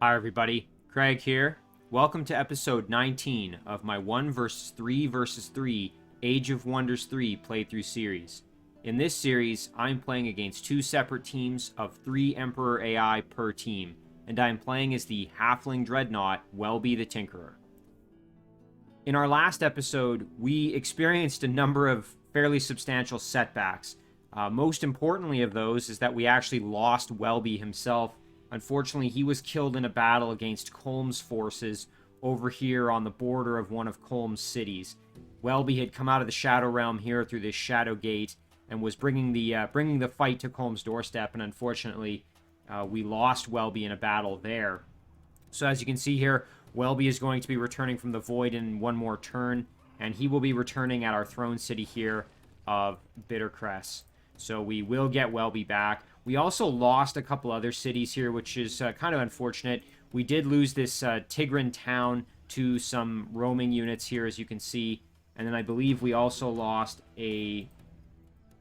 Hi everybody, Craig here. Welcome to episode 19 of my 1 vs 3 vs 3 Age of Wonders 3 playthrough series. In this series, I'm playing against two separate teams of 3 Emperor AI per team, and I'm playing as the Halfling Dreadnought, Welby the Tinkerer. In our last episode, we experienced a number of fairly substantial setbacks. Most importantly of those is that we actually lost Welby himself. Unfortunately, he was killed in a battle against Colm's forces over here on the border of one of Colm's cities. Welby had come out of the Shadow Realm here through this Shadow Gate and was bringing the fight to Colm's doorstep, and unfortunately, we lost Welby in a battle there. So as you can see here, Welby is going to be returning from the Void in one more turn, and he will be returning at our throne city here of Bittercrest. So we will get Welby back. We also lost a couple other cities here, which is kind of unfortunate. We did lose this Tigran town to some roaming units here, as you can see. And then I believe we also lost a...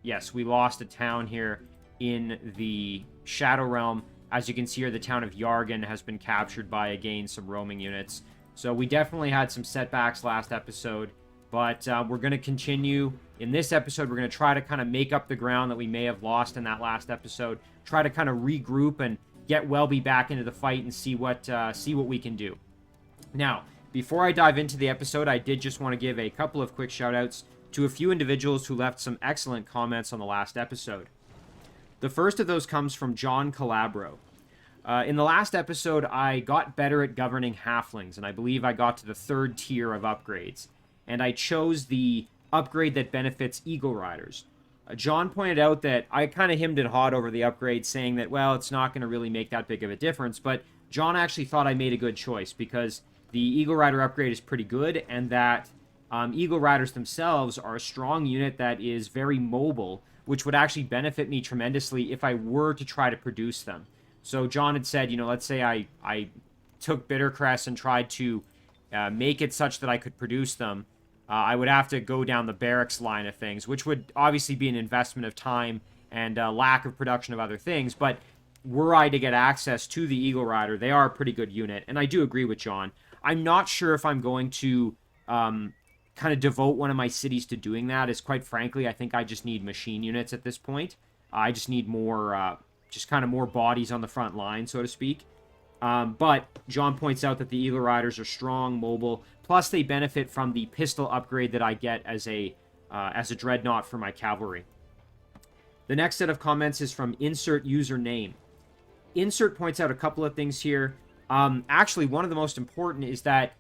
Yes, we lost a town here in the Shadow Realm. As you can see here, the town of Yargan has been captured by, again, some roaming units. So we definitely had some setbacks last episode. But we're going to continue. In this episode, we're going to try to kind of make up the ground that we may have lost in that last episode. Try to kind of regroup and get Welby back into the fight and see what we can do. Now, before I dive into the episode, I did just want to give a couple of quick shout-outs to a few individuals who left some excellent comments on the last episode. The first of those comes from John Calabro. In the last episode, I got better at governing halflings, and I believe I got to the 3rd tier of upgrades. And I chose the upgrade that benefits Eagle Riders. John pointed out that I kind of hemmed and hawed over the upgrade, saying that, well, it's not going to really make that big of a difference, but John actually thought I made a good choice, because the Eagle Rider upgrade is pretty good, and that Eagle Riders themselves are a strong unit that is very mobile, which would actually benefit me tremendously if I were to try to produce them. So John had said, you know, let's say I took Bittercrest and tried to make it such that I could produce them. I would have to go down the barracks line of things, which would obviously be an investment of time and lack of production of other things. But were I to get access to the Eagle Rider, they are a pretty good unit. And I do agree with John. I'm not sure if I'm going to kind of devote one of my cities to doing that, as quite frankly, I think I just need machine units at this point. I just need more, just kind of more bodies on the front line, so to speak. But John points out that the Eagle Riders are strong, mobile, plus they benefit from the pistol upgrade that I get as a Dreadnought for my cavalry. The next set of comments is from Insert Username. Insert points out a couple of things here. Actually, one of the most important is that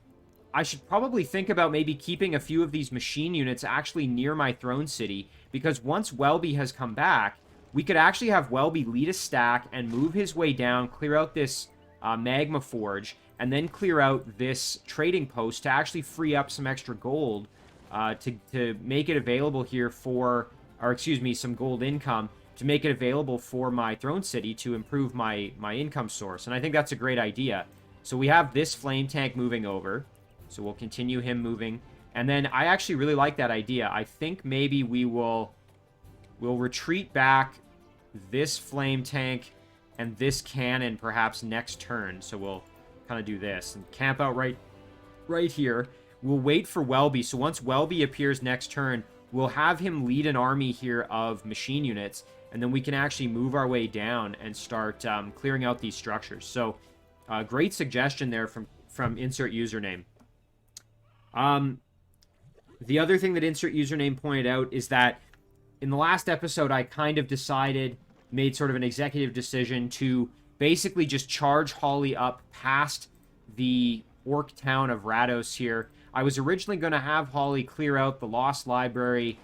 I should probably think about maybe keeping a few of these machine units actually near my throne city, because once Welby has come back, we could actually have Welby lead a stack and move his way down, clear out this Magma Forge, and then clear out this trading post to actually free up some extra gold to make it available here for, or excuse me, some gold income to make it available for my throne city to improve my income source. And I think that's a great idea. So we have this flame tank moving over, so we'll continue him moving. And then I actually really like that idea. I think maybe we'll retreat back this flame tank and this cannon perhaps next turn. So we'll kind of do this and camp out right here. We'll wait for Welby. So once Welby appears next turn, we'll have him lead an army here of machine units, and then we can actually move our way down and start clearing out these structures. So great suggestion there from Insert Username. The other thing that Insert Username pointed out is that in the last episode, I kind of made sort of an executive decision to basically just charge Holly up past the orc town of Rados here. I was originally going to have Holly clear out the Lost Library,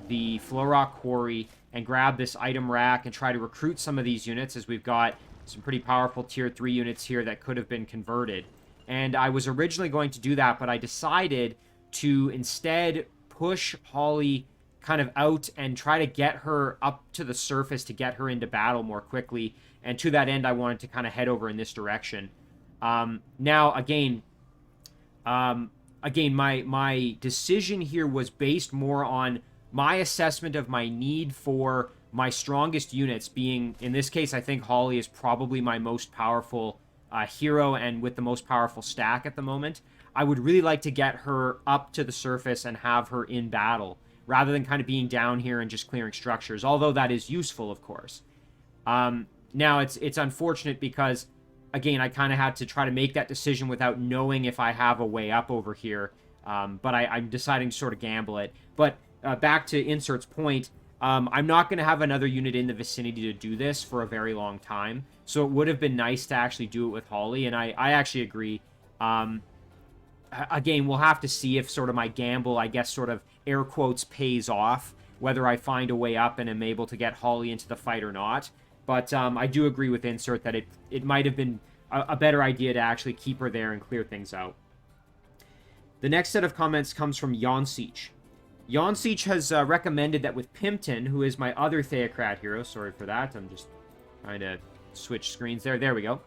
the Flowrock Quarry, and grab this item rack and try to recruit some of these units, as we've got some pretty powerful tier 3 units here that could have been converted. And I was originally going to do that, but I decided to instead push Holly kind of out and try to get her up to the surface to get her into battle more quickly. And to that end, I wanted to kind of head over in this direction. Now, again, my decision here was based more on my assessment of my need for my strongest units being, in this case, I think Holly is probably my most powerful hero and with the most powerful stack at the moment. I would really like to get her up to the surface and have her in battle, rather than kind of being down here and just clearing structures, although that is useful, of course. Now, it's unfortunate because, again, I kind of had to try to make that decision without knowing if I have a way up over here, but I'm deciding to sort of gamble it. But back to Insert's point, I'm not going to have another unit in the vicinity to do this for a very long time, so it would have been nice to actually do it with Holly, and I actually agree. Again, we'll have to see if sort of my gamble, I guess, sort of air quotes, pays off, whether I find a way up and am able to get Holly into the fight or not. But I do agree with Insert that it might have been a better idea to actually keep her there and clear things out. The next set of comments comes from Yonsiech. Yonsiech has recommended that with Pimpton, who is my other Theocrat hero, sorry for that, I'm just trying to switch screens there. There we go.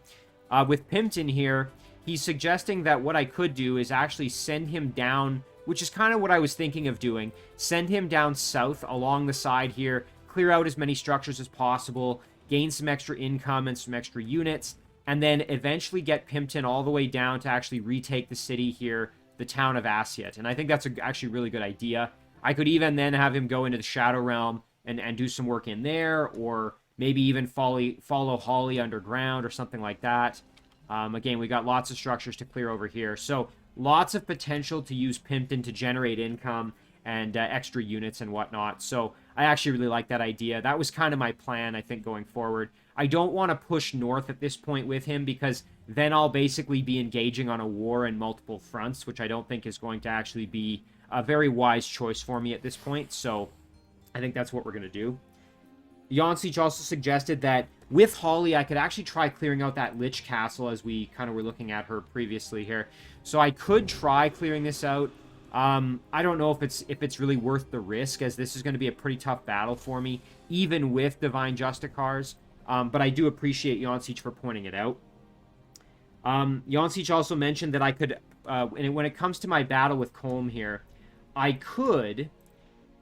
With Pimpton here, he's suggesting that what I could do is actually send him down, which is kind of what I was thinking of doing. Send him down south along the side here, clear out as many structures as possible, gain some extra income and some extra units, and then eventually get Pimpton all the way down to actually retake the city here, the town of Asyut. And I think that's actually a really good idea. I could even then have him go into the Shadow Realm and do some work in there, or maybe even follow Holly underground or something like that. Again, we got lots of structures to clear over here. So lots of potential to use Pimpton to generate income and extra units and whatnot. So I actually really like that idea. That was kind of my plan, I think, going forward. I don't want to push north at this point with him, because then I'll basically be engaging on a war in multiple fronts, which I don't think is going to actually be a very wise choice for me at this point. So I think that's what we're going to do. Yonsiech also suggested that with Holly, I could actually try clearing out that Lich Castle, as we kind of were looking at her previously here. So I could try clearing this out. I don't know if it's really worth the risk, as this is going to be a pretty tough battle for me, even with Divine Justicars. But I do appreciate Yonsiech for pointing it out. Yonsiech also mentioned that I could, when it comes to my battle with Colm here, I could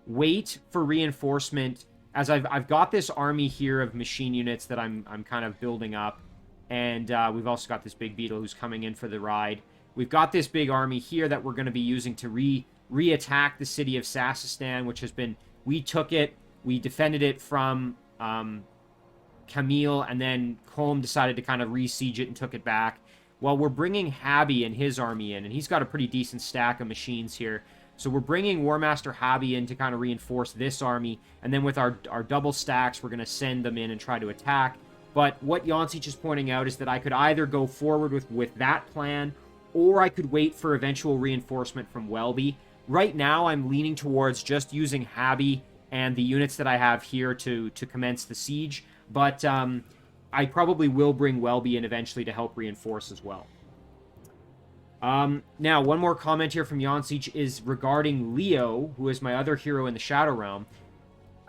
wait for reinforcement, as I've got this army here of machine units that I'm kind of building up, and we've also got this big beetle who's coming in for the ride. We've got this big army here that we're going to be using to re-attack the city of Sassistan, which has been, we took it, we defended it from Camille, and then Colm decided to kind of re-siege it and took it back. Well, we're bringing Habby and his army in, and he's got a pretty decent stack of machines here. So we're bringing Warmaster Habby in to kind of reinforce this army, and then with our double stacks, we're going to send them in and try to attack. But what Yonsiech is pointing out is that I could either go forward with that plan, or I could wait for eventual reinforcement from Welby. Right now, I'm leaning towards just using Habby and the units that I have here to commence the siege, but I probably will bring Welby in eventually to help reinforce as well. Now, one more comment here from Yonsiech is regarding Leo, who is my other hero in the Shadow Realm.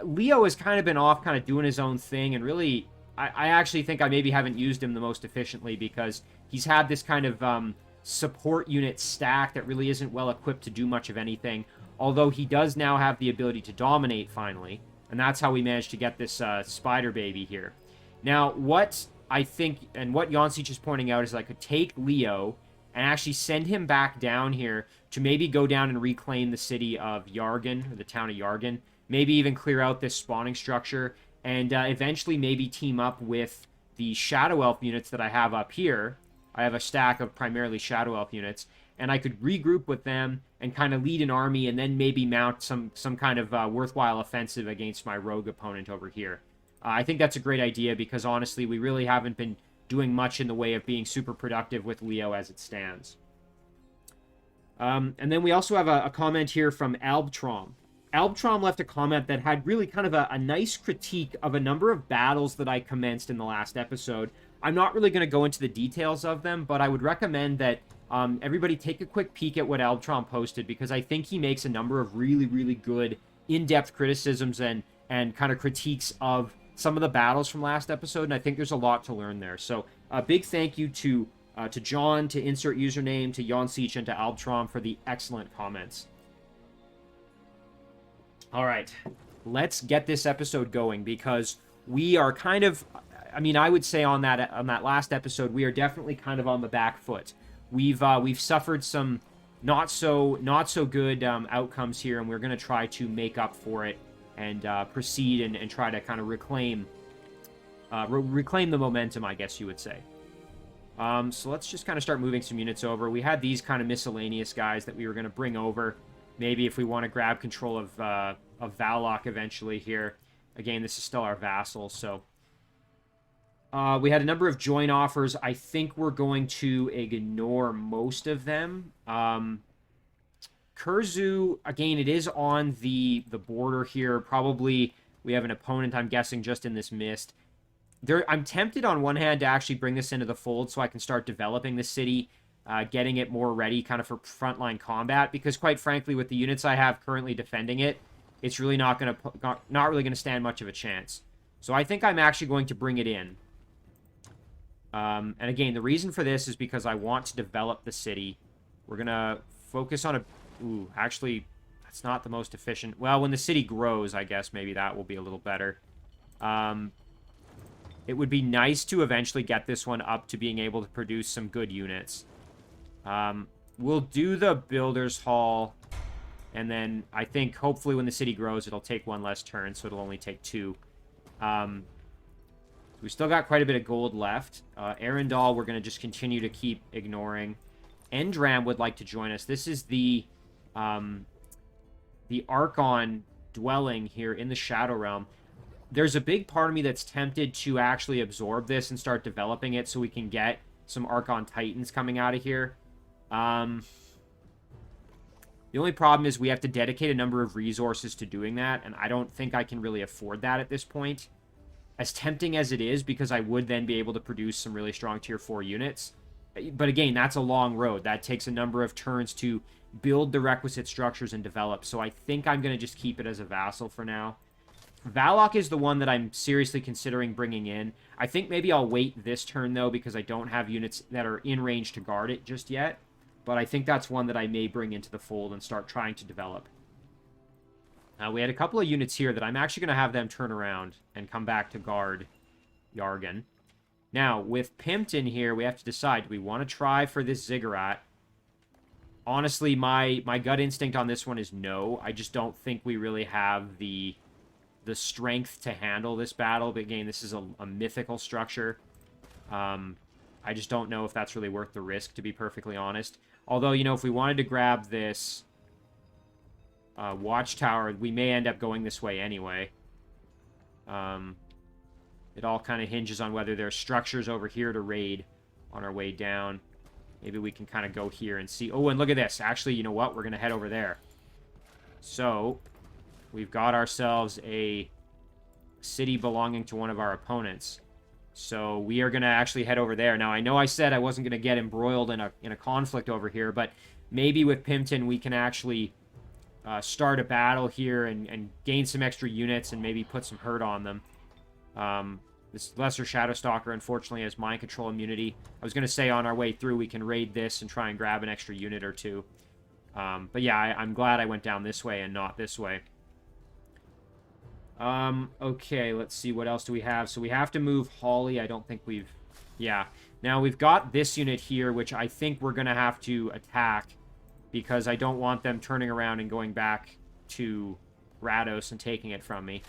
Leo has kind of been off kind of doing his own thing, and really, I actually think I maybe haven't used him the most efficiently, because he's had this kind of support unit stack that really isn't well equipped to do much of anything, although he does now have the ability to dominate finally, and that's how we managed to get this spider baby here. Now, what I think, and what Yonsiech is pointing out, is I could take Leo and actually send him back down here to maybe go down and reclaim the city of Yargan, or the town of Yargan, maybe even clear out this spawning structure, and eventually maybe team up with the Shadow Elf units that I have up here. I have a stack of primarily Shadow Elf units, and I could regroup with them and kind of lead an army, and then maybe mount some kind of worthwhile offensive against my rogue opponent over here. I think that's a great idea, because honestly, we really haven't been doing much in the way of being super productive with Leo as it stands. And then we also have a comment here from Albtrom. Albtrom left a comment that had really kind of a nice critique of a number of battles that I commenced in the last episode. I'm not really going to go into the details of them, but I would recommend that everybody take a quick peek at what Albtrom posted, because I think he makes a number of really, really good in-depth criticisms and kind of critiques of some of the battles from last episode, and I think there's a lot to learn there. So a big thank you to John, to Insert Username, to Yonsiech, and to Albtrom for the excellent comments. All right, let's get this episode going, because we are kind of, I mean, I would say on that last episode, we are definitely kind of on the back foot. We've suffered some not so good outcomes here, and we're going to try to make up for it and proceed and try to kind of reclaim the momentum, I guess you would say. So let's just kind of start moving some units over. We had these kind of miscellaneous guys that we were going to bring over. Maybe if we want to grab control of Valok eventually here. Again, this is still our vassal, so... we had a number of join offers. I think we're going to ignore most of them. Kurzu, again, it is on the border here. Probably we have an opponent, I'm guessing, just in this mist. I'm tempted on one hand to actually bring this into the fold so I can start developing the city, getting it more ready kind of for frontline combat, because quite frankly, with the units I have currently defending it, it's really not really going to stand much of a chance. So I think I'm actually going to bring it in. And again, the reason for this is because I want to develop the city. We're going to focus on a... Ooh, actually, that's not the most efficient... Well, when the city grows, I guess maybe that will be a little better. It would be nice to eventually get this one up to being able to produce some good units. We'll do the Builder's Hall, and then I think hopefully when the city grows, it'll take one less turn, so it'll only take 2. We still got quite a bit of gold left. Arendal, we're going to just continue to keep ignoring. Endram would like to join us. This is the Archon dwelling here in the Shadow Realm. There's a big part of me that's tempted to actually absorb this and start developing it so we can get some Archon Titans coming out of here. The only problem is we have to dedicate a number of resources to doing that, and I don't think I can really afford that at this point. As tempting as it is, because I would then be able to produce some really strong tier 4 units. But again, that's a long road. That takes a number of turns to build the requisite structures and develop. So I think I'm going to just keep it as a vassal for now. Valok is the one that I'm seriously considering bringing in. I think maybe I'll wait this turn, though, because I don't have units that are in range to guard it just yet. But I think that's one that I may bring into the fold and start trying to develop. We had a couple of units here that I'm actually going to have them turn around and come back to guard Yargan. Now, with Pimpton here, we have to decide, do we want to try for this Ziggurat? Honestly, my gut instinct on this one is no. I just don't think we really have the strength to handle this battle. But again, this is a mythical structure. I just don't know if that's really worth the risk, to be perfectly honest. Although, you know, if we wanted to grab this Watchtower, we may end up going this way anyway. It all kind of hinges on whether there's structures over here to raid on our way down. Maybe we can kind of go here and see. Oh, and look at this. Actually, you know what? We're going to head over there. So, we've got ourselves a city belonging to one of our opponents. So, we are going to actually head over there. Now, I know I said I wasn't going to get embroiled in a conflict over here, but maybe with Pimpton we can actually start a battle here and gain some extra units and maybe put some hurt on them. This Lesser Shadowstalker, unfortunately, has mind control immunity. I was going to say on our way through we can raid this and try and grab an extra unit or two. But yeah, I'm glad I went down this way and not this way. Okay, let's see. What else do we have? So we have to move Holly. I don't think we've... Yeah. Now, we've got this unit here, which I think we're going to have to attack because I don't want them turning around and going back to Rados and taking it from me.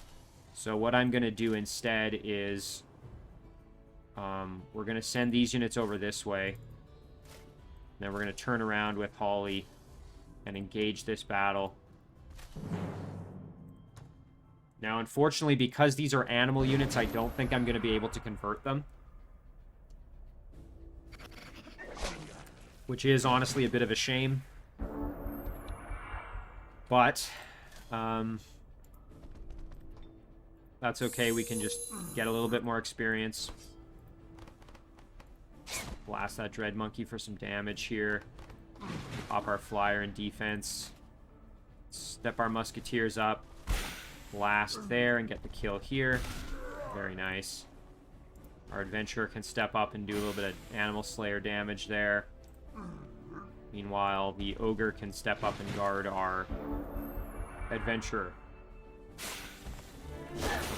So what I'm going to do instead is we're going to send these units over this way. Then we're going to turn around with Holly and engage this battle. Now, unfortunately, because these are animal units, I don't think I'm going to be able to convert them. Which is honestly a bit of a shame. But that's okay. We can just get a little bit more experience. Blast that Dread Monkey for some damage here. Pop our Flyer in defense. Step our Musketeers up. Blast there and get the kill here. Very nice. Our Adventurer can step up and do a little bit of Animal Slayer damage there. Meanwhile, the Ogre can step up and guard our Adventurer.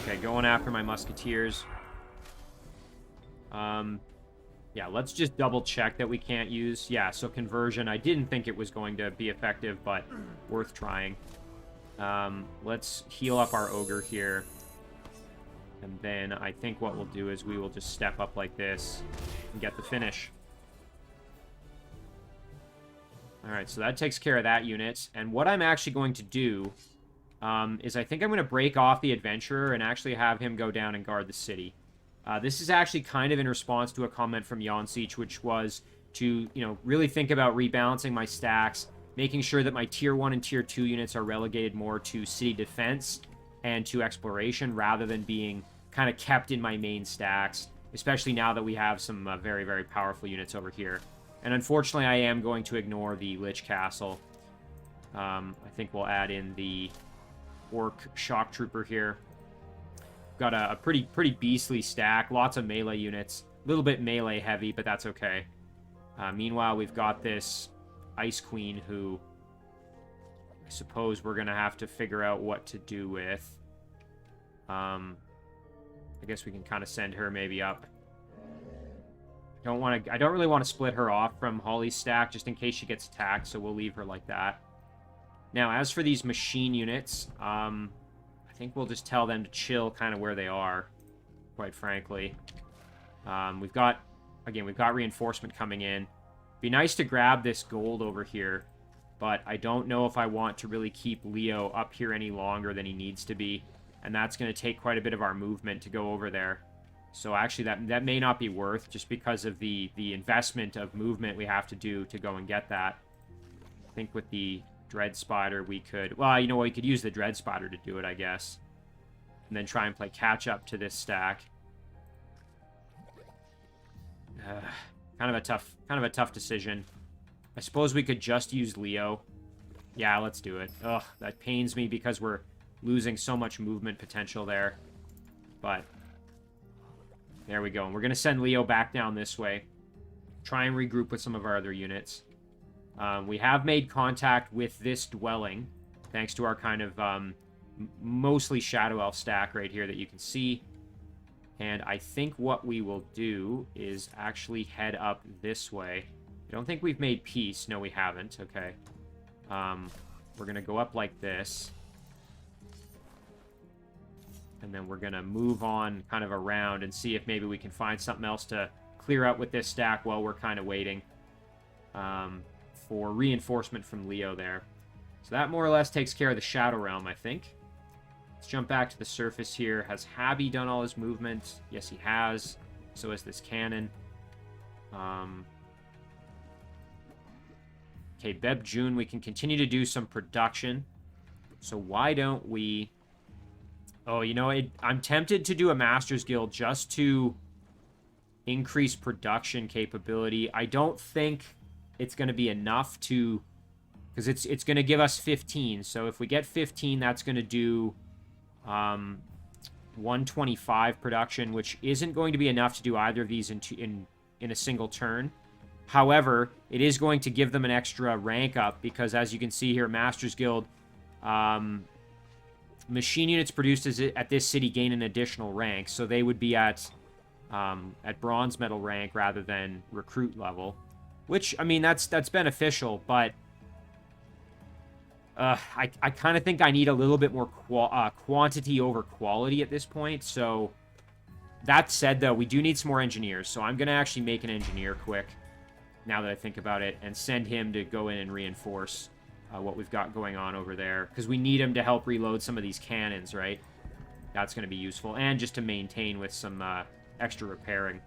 Okay, going after my Musketeers. Yeah, let's just double check that we can't use. Yeah, so conversion. I didn't think it was going to be effective, but worth trying. Let's heal up our ogre here. And then I think what we'll do is we will just step up like this and get the finish. Alright, so that takes care of that unit. And what I'm actually going to do is I think I'm going to break off the adventurer and actually have him go down and guard the city. This is actually kind of in response to a comment from Yonsiech, which was to, really think about rebalancing my stacks, making sure that my Tier 1 and Tier 2 units are relegated more to city defense and to exploration rather than being kind of kept in my main stacks, especially now that we have some very, very powerful units over here. And unfortunately, I am going to ignore the Lich Castle. I think we'll add in the Orc Shock Trooper here. Got a pretty beastly stack. Lots of melee units. A little bit melee heavy, but that's okay. Meanwhile, we've got this Ice Queen who I suppose we're going to have to figure out what to do with. I guess we can kind of send her maybe up. I don't really want to split her off from Holly's stack just in case she gets attacked, so we'll leave her like that. Now, as for these machine units, I think we'll just tell them to chill kind of where they are, quite frankly. We've got reinforcement coming in. Be nice to grab this gold over here, but I don't know if I want to really keep Leo up here any longer than he needs to be, and that's going to take quite a bit of our movement to go over there. So actually, that may not be worth, just because of the investment of movement we have to do to go and get that. I think with the Dread Spider, we could... Well, you know what? We could use the Dread Spider to do it, I guess. And then try and play catch-up to this stack. Kind of a tough decision. I suppose we could just use Leo. Yeah, let's do it. Ugh, that pains me because we're losing so much movement potential there. But... there we go. And we're going to send Leo back down this way. Try and regroup with some of our other units. We have made contact with this dwelling, thanks to our kind of mostly Shadow Elf stack right here that you can see. And I think what we will do is actually head up this way. I don't think we've made peace. No, we haven't. Okay. We're going to go up like this. And then we're going to move on kind of around and see if maybe we can find something else to clear out with this stack while we're kind of waiting for reinforcement from Leo there. So that more or less takes care of the Shadow Realm, I think. Let's jump back to the surface here. Has Habby done all his movement? Yes, he has. So has this cannon. Okay, Beb June, we can continue to do some production. So why don't we... Oh, you know, I'm tempted to do a Master's Guild just to increase production capability. I don't think it's going to be enough to... because it's going to give us 15. So if we get 15, that's going to do 125 production, which isn't going to be enough to do either of these in a single turn. However, it is going to give them an extra rank up because, as you can see here, Master's Guild... machine units produced at this city gain an additional rank, so they would be at bronze medal rank rather than recruit level. Which, I mean, that's beneficial, but I kind of think I need a little bit more quantity over quality at this point. So that said, though, we do need some more engineers, so I'm going to actually make an engineer quick, now that I think about it, and send him to go in and reinforce what we've got going on over there, because we need him to help reload some of these cannons, right? That's going to be useful, and just to maintain with some extra repairing.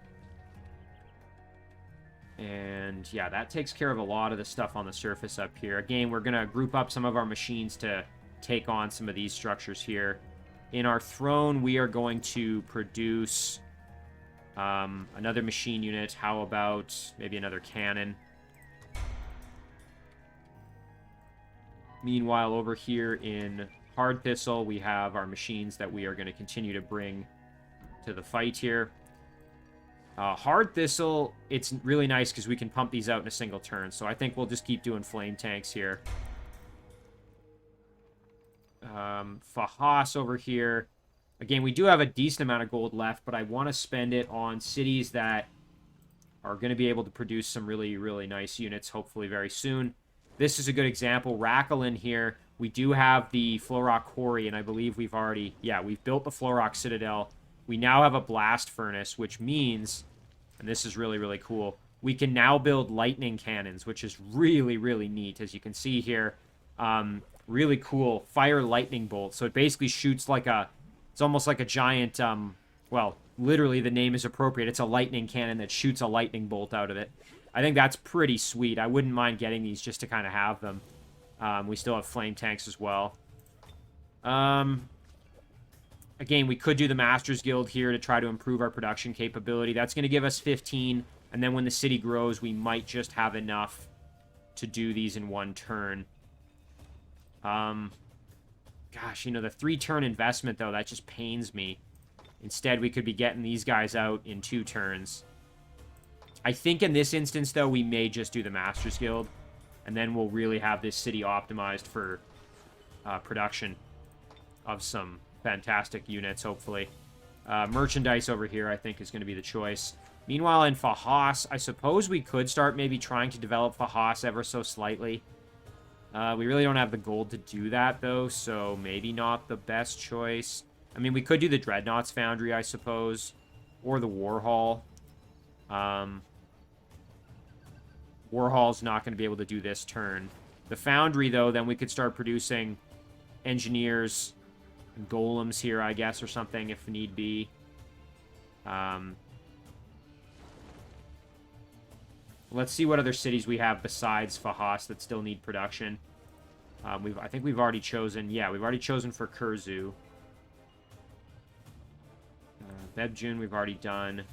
And yeah, that takes care of a lot of the stuff on the surface up here. Again, we're going to group up some of our machines to take on some of these structures here. In our throne, we are going to produce another machine unit. How about maybe another cannon? Meanwhile, over here in Hard Thistle, we have our machines that we are going to continue to bring to the fight here. Hard Thistle, it's really nice because we can pump these out in a single turn, so I think we'll just keep doing flame tanks here. Fahas over here. Again, we do have a decent amount of gold left, but I want to spend it on cities that are going to be able to produce some really, really nice units, hopefully very soon. This is a good example. Rakelen here, we do have the Flowrock Quarry, and I believe we've already... Yeah, we've built the Flowrock Citadel. We now have a Blast Furnace, which means, and this is really, really cool, we can now build lightning cannons, which is really, really neat. As you can see here, really cool fire lightning bolt. So it basically shoots like a... It's almost like a giant, well, literally the name is appropriate. It's a lightning cannon that shoots a lightning bolt out of it. I think that's pretty sweet. I wouldn't mind getting these just to kind of have them. We still have flame tanks as well. Again, we could do the Masters Guild here to try to improve our production capability. That's going to give us 15, and then when the city grows, we might just have enough to do these in one turn. Gosh, you know, the 3-turn investment, though, that just pains me. Instead, we could be getting these guys out in 2 turns. I think in this instance, though, we may just do the Masters Guild. And then we'll really have this city optimized for production of some fantastic units, hopefully. Merchandise over here, I think, is going to be the choice. Meanwhile, in Fahas, I suppose we could start maybe trying to develop Fahas ever so slightly. We really don't have the gold to do that, though, so maybe not the best choice. I mean, we could do the Dreadnought's Foundry, I suppose, or the War Hall. War Hall's not going to be able to do this turn. The Foundry, though, then we could start producing engineers and golems here, I guess, or something, if need be. Let's see what other cities we have besides Fahas that still need production. I think we've already chosen... Yeah, we've already chosen for Kurzu. Bebjun we've already done.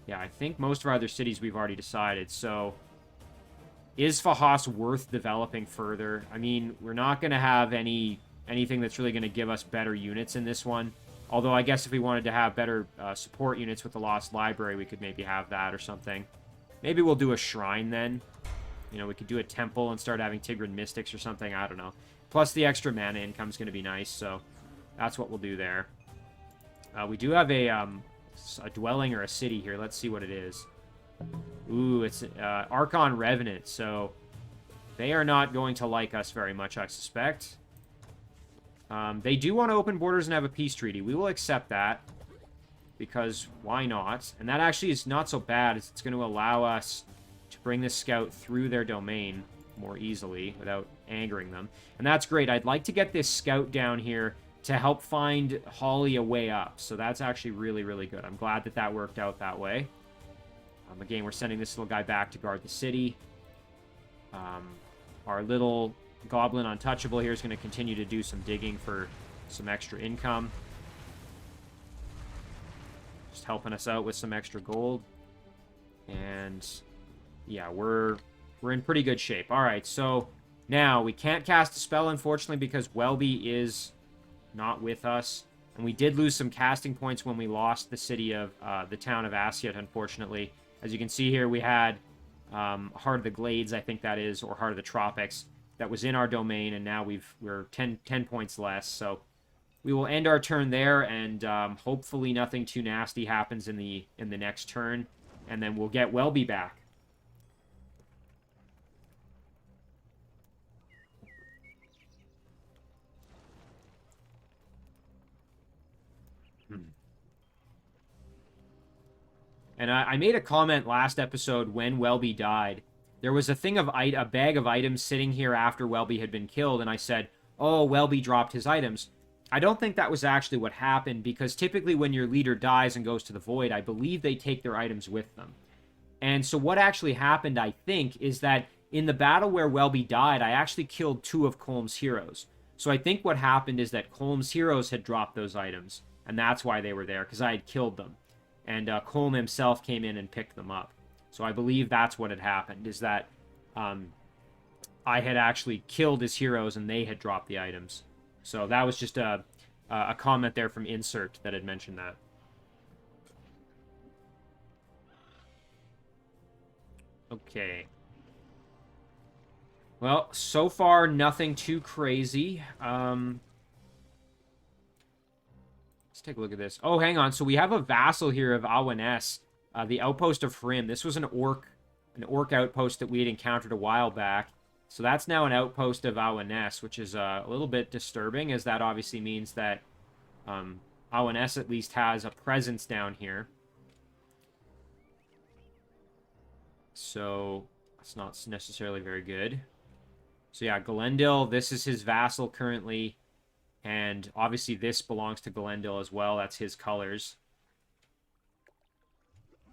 Yeah, I think most of our other cities we've already decided. So, is Fahas worth developing further? I mean, we're not going to have anything that's really going to give us better units in this one. Although, I guess if we wanted to have better support units with the Lost Library, we could maybe have that or something. Maybe we'll do a shrine then. You know, we could do a temple and start having Tigran Mystics or something. I don't know. Plus, the extra mana income is going to be nice, so that's what we'll do there. We do have a dwelling or a city here. Let's see what it is. Ooh, it's Archon Revenant, so they are not going to like us very much, I suspect. They do want to open borders and have a peace treaty. We will accept that, because why not? And that actually is not so bad, as it's going to allow us to bring this scout through their domain more easily without angering them. And that's great. I'd like to get this scout down here to help find Holly a way up. So that's actually really, really good. I'm glad that that worked out that way. Again, we're sending this little guy back to guard the city. Our little Goblin Untouchable here is going to continue to do some digging for some extra income. Just helping us out with some extra gold. And yeah, we're in pretty good shape. All right, so now we can't cast a spell, unfortunately, because Welby is not with us. And we did lose some casting points when we lost the city of the town of Asyut, unfortunately. As you can see here, we had Heart of the Glades, I think that is, or Heart of the Tropics, that was in our domain, and now we're 10 points less. So we will end our turn there, and hopefully nothing too nasty happens in the next turn, and then we'll get Welby back. And I made a comment last episode when Welby died. There was a bag of items sitting here after Welby had been killed, and I said, oh, Welby dropped his items. I don't think that was actually what happened, because typically when your leader dies and goes to the Void, I believe they take their items with them. And so what actually happened, I think, is that in the battle where Welby died, I actually killed 2 of Colm's heroes. So I think what happened is that Colm's heroes had dropped those items, and that's why they were there, because I had killed them. And Colm himself came in and picked them up. So I believe that's what had happened, is that I had actually killed his heroes and they had dropped the items. So that was just a comment there from Insert that had mentioned that. Okay. Well, so far, nothing too crazy. take a look at this. Oh, hang on. So we have a vassal here of Awanes, the outpost of Hrim. This was an orc outpost that we had encountered a while back. So that's now an outpost of Awanes, which is a little bit disturbing, as that obviously means that Awanes at least has a presence down here. So that's not necessarily very good. So yeah, Galendil, this is his vassal currently. And obviously this belongs to Galendil as well. That's his colors.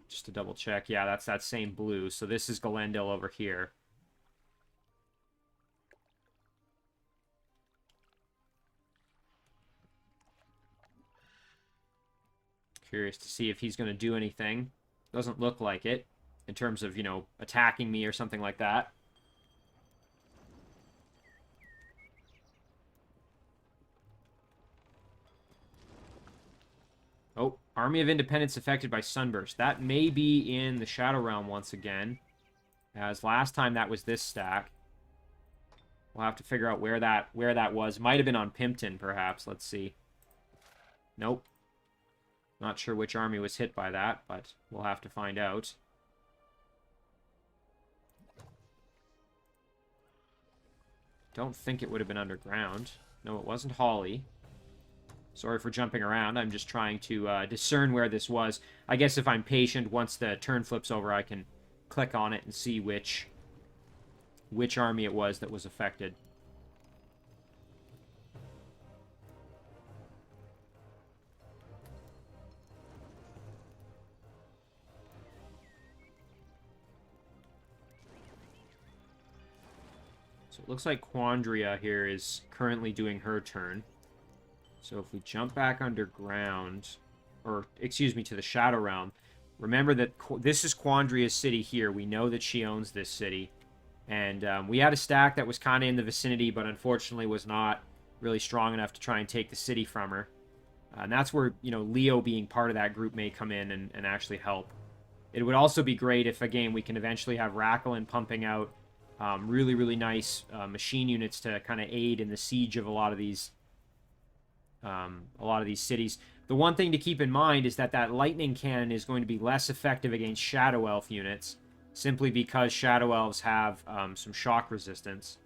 Just to double check. Yeah, that's that same blue. So this is Galendil over here. Curious to see if he's going to do anything. Doesn't look like it in terms of, you know, attacking me or something like that. Oh, Army of Independence affected by Sunburst. That may be in the Shadow Realm once again. As last time that was this stack. We'll have to figure out where that was. Might have been on Pimpton, perhaps. Let's see. Nope. Not sure which army was hit by that, but we'll have to find out. Don't think it would have been underground. No, it wasn't Holly. Sorry for jumping around. I'm just trying to discern where this was. I guess if I'm patient, once the turn flips over, I can click on it and see which army it was that was affected. So it looks like Quandria here is currently doing her turn. So if we jump back underground, or excuse me, to the Shadow Realm, remember that this is Quandria's city here. We know that she owns this city. And we had a stack that was kind of in the vicinity, but unfortunately was not really strong enough to try and take the city from her. And that's where, you know, Leo being part of that group may come in and actually help. It would also be great if, again, we can eventually have Rakelen pumping out really, really nice machine units to kind of aid in the siege of a lot of these cities. The one thing to keep in mind is that lightning cannon is going to be less effective against Shadow Elf units, simply because Shadow Elves have some shock resistance.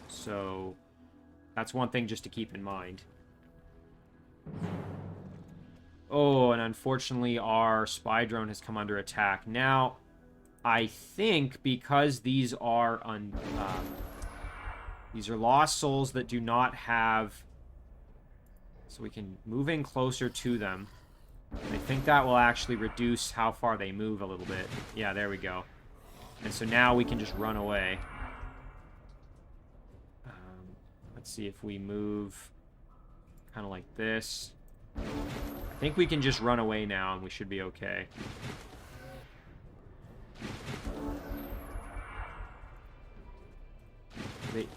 So that's one thing just to keep in mind. Oh, and unfortunately our spy drone has come under attack. Now, I think because these are lost souls that do not have... So we can move in closer to them. And I think that will actually reduce how far they move a little bit. Yeah, there we go. And so now we can just run away. Let's see if we move kind of like this. I think we can just run away now and we should be okay.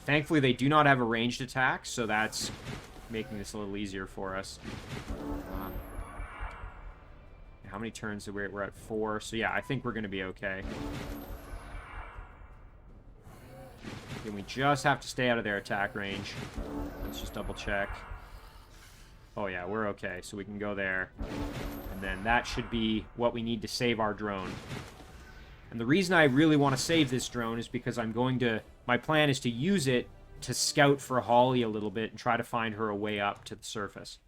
Thankfully, they do not have a ranged attack, so that's making this a little easier for us. How many turns are we're at 4, so yeah, I think we're going to be okay. And we just have to stay out of their attack range. Let's just double check. Oh yeah, we're okay, so we can go there. And then that should be what we need to save our drone. And the reason I really want to save this drone is because my plan is to use it to scout for Holly a little bit and try to find her a way up to the surface.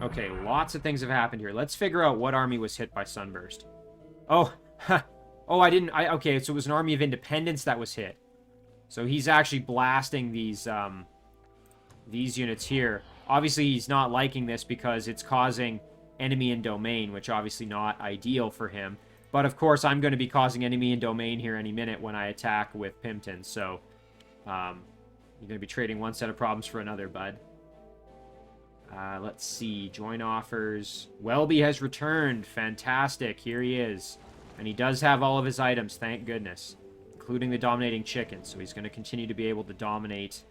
Okay, lots of things have happened here. Let's figure out what army was hit by Sunburst. Oh, oh, okay, so it was an Army of Independence that was hit. So he's actually blasting these units here. Obviously, he's not liking this because it's causing enemy in domain, which obviously not ideal for him. But of course, I'm going to be causing enemy in domain here any minute when I attack with Pimpton. So you're going to be trading one set of problems for another, bud. Let's see. Join offers. Welby has returned. Fantastic. Here he is. And he does have all of his items, thank goodness. Including the dominating chicken. So he's going to continue to be able to dominate.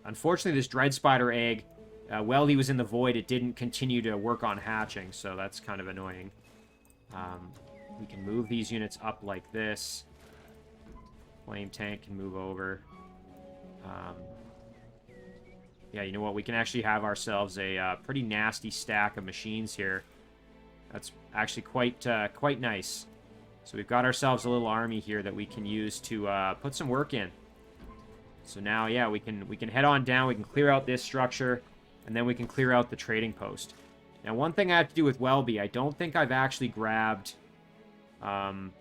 Unfortunately, this Dread Spider egg, while he was in the void, it didn't continue to work on hatching. So that's kind of annoying. We can move these units up like this. Flame tank can move over. Yeah, you know what? We can actually have ourselves a pretty nasty stack of machines here. That's actually quite nice. So we've got ourselves a little army here that we can use to put some work in. So now, yeah, we can head on down. We can clear out this structure, and then we can clear out the trading post. Now, one thing I have to do with Welby, I don't think I've actually grabbed... I don't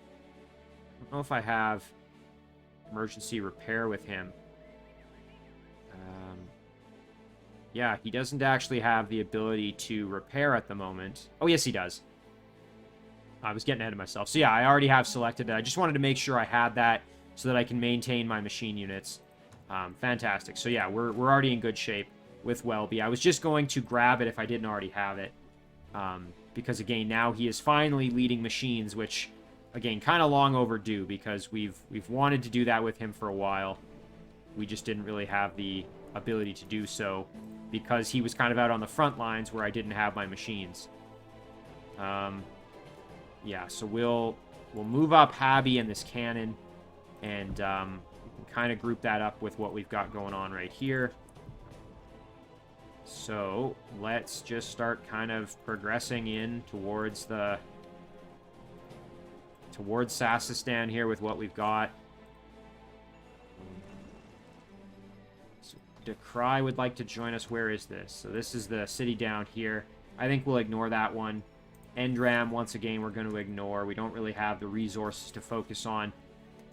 know if I have emergency repair with him. Yeah, he doesn't actually have the ability to repair at the moment. Oh, yes, he does. I was getting ahead of myself. So, yeah, I already have selected it. I just wanted to make sure I had that so that I can maintain my machine units. Fantastic. So, yeah, we're already in good shape with Welby. I was just going to grab it if I didn't already have it. Because, again, now he is finally leading machines, which, again, kind of long overdue because we've wanted to do that with him for a while. We just didn't really have the ability to do so because he was kind of out on the front lines where I didn't have my machines. Yeah, so we'll move up Habby and this cannon, and we can kind of group that up with what we've got going on right here. So let's just start kind of progressing in towards Sassistan here with what we've got. So Decry would like to join us. Where is this? So this is the city down here. I think we'll ignore that one. Endram, once again, we're going to ignore. We don't really have the resources to focus on.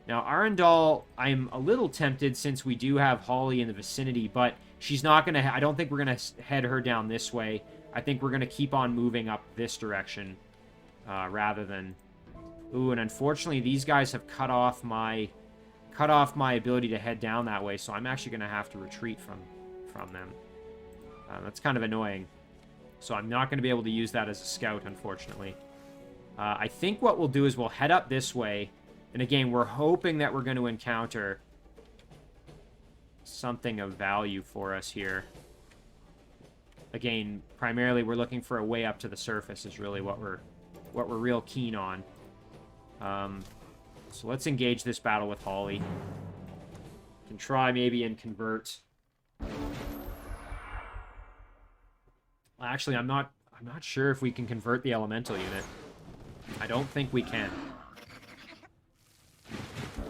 Now, Arundel, I'm a little tempted since we do have Holly in the vicinity, but she's not going to... I don't think we're going to head her down this way. I think we're going to keep on moving up this direction rather than... Ooh, and unfortunately, these guys have cut off my ability to head down that way, so I'm actually going to have to retreat from them. That's kind of annoying. So I'm not going to be able to use that as a scout, unfortunately. I think what we'll do is we'll head up this way. And again, we're hoping that we're going to encounter something of value for us here. Again, primarily we're looking for a way up to the surface is really what we're real keen on. So let's engage this battle with Holly. Can try maybe and convert. Actually, I'm not sure if we can convert the elemental unit. I don't think we can.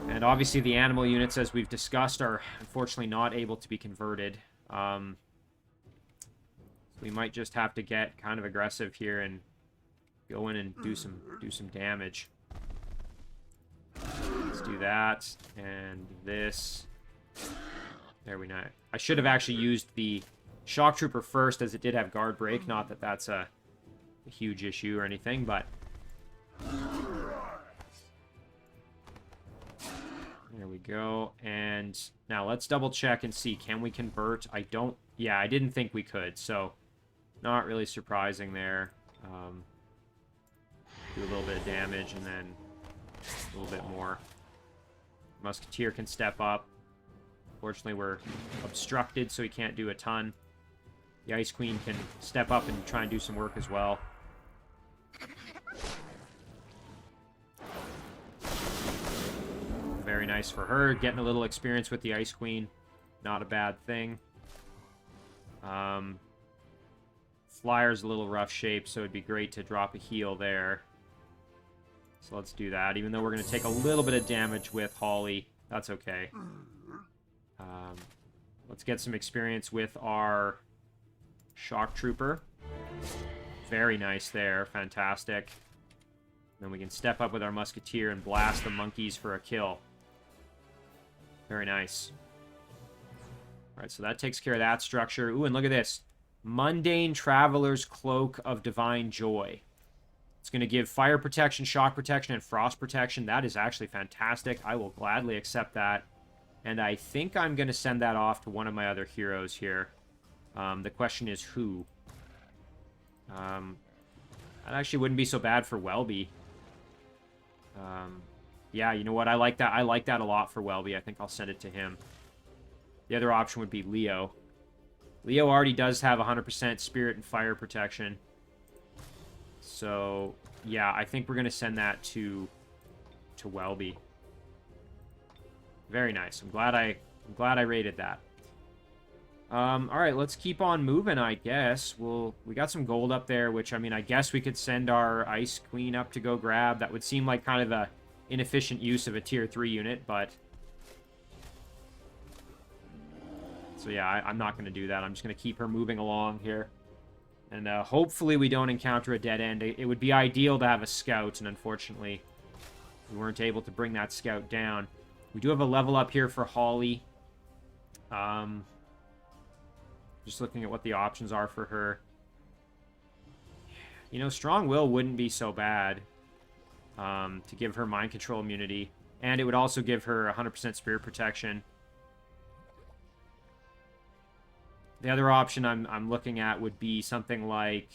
And obviously the animal units, as we've discussed, are unfortunately not able to be converted. We might just have to get kind of aggressive here and go in and do some damage. Let's do that. And this. There we go. I should have actually used the Shock Trooper first, as it did have guard break. Not that that's a huge issue or anything, but... There we go. And now let's double check and see. Can we convert? I don't... Yeah, I didn't think we could, so... Not really surprising there. Do a little bit of damage and then a little bit more. Musketeer can step up. Fortunately, we're obstructed, so he can't do a ton. The Ice Queen can step up and try and do some work as well. Very nice for her. Getting a little experience with the Ice Queen. Not a bad thing. Flyer's a little rough shape, so it'd be great to drop a heal there. So let's do that. Even though we're going to take a little bit of damage with Holly, that's okay. Let's get some experience with our Shock Trooper. Very nice there. Fantastic. Then we can step up with our Musketeer and blast the monkeys for a kill. Very nice. Alright, so that takes care of that structure. Ooh, and look at this. Mundane Traveler's Cloak of Divine Joy. It's going to give fire protection, shock protection, and frost protection. That is actually fantastic. I will gladly accept that. And I think I'm going to send that off to one of my other heroes here. The question is who? That actually wouldn't be so bad for Welby. Yeah, you know what? I like that. I like that a lot for Welby. I think I'll send it to him. The other option would be Leo. Leo already does have 100% spirit and fire protection. So, yeah, I think we're going to send that to Welby. Very nice. I'm glad I rated that. Alright, let's keep on moving, I guess. We got some gold up there, which, I mean, I guess we could send our Ice Queen up to go grab. That would seem like kind of the inefficient use of a tier 3 unit, but... So yeah, I'm not going to do that. I'm just going to keep her moving along here. And hopefully we don't encounter a dead end. It would be ideal to have a scout, and unfortunately we weren't able to bring that scout down. We do have a level up here for Holly. Just looking at what the options are for her. You know, Strong Will wouldn't be so bad to give her Mind Control immunity. And it would also give her 100% Spirit Protection. The other option I'm looking at would be something like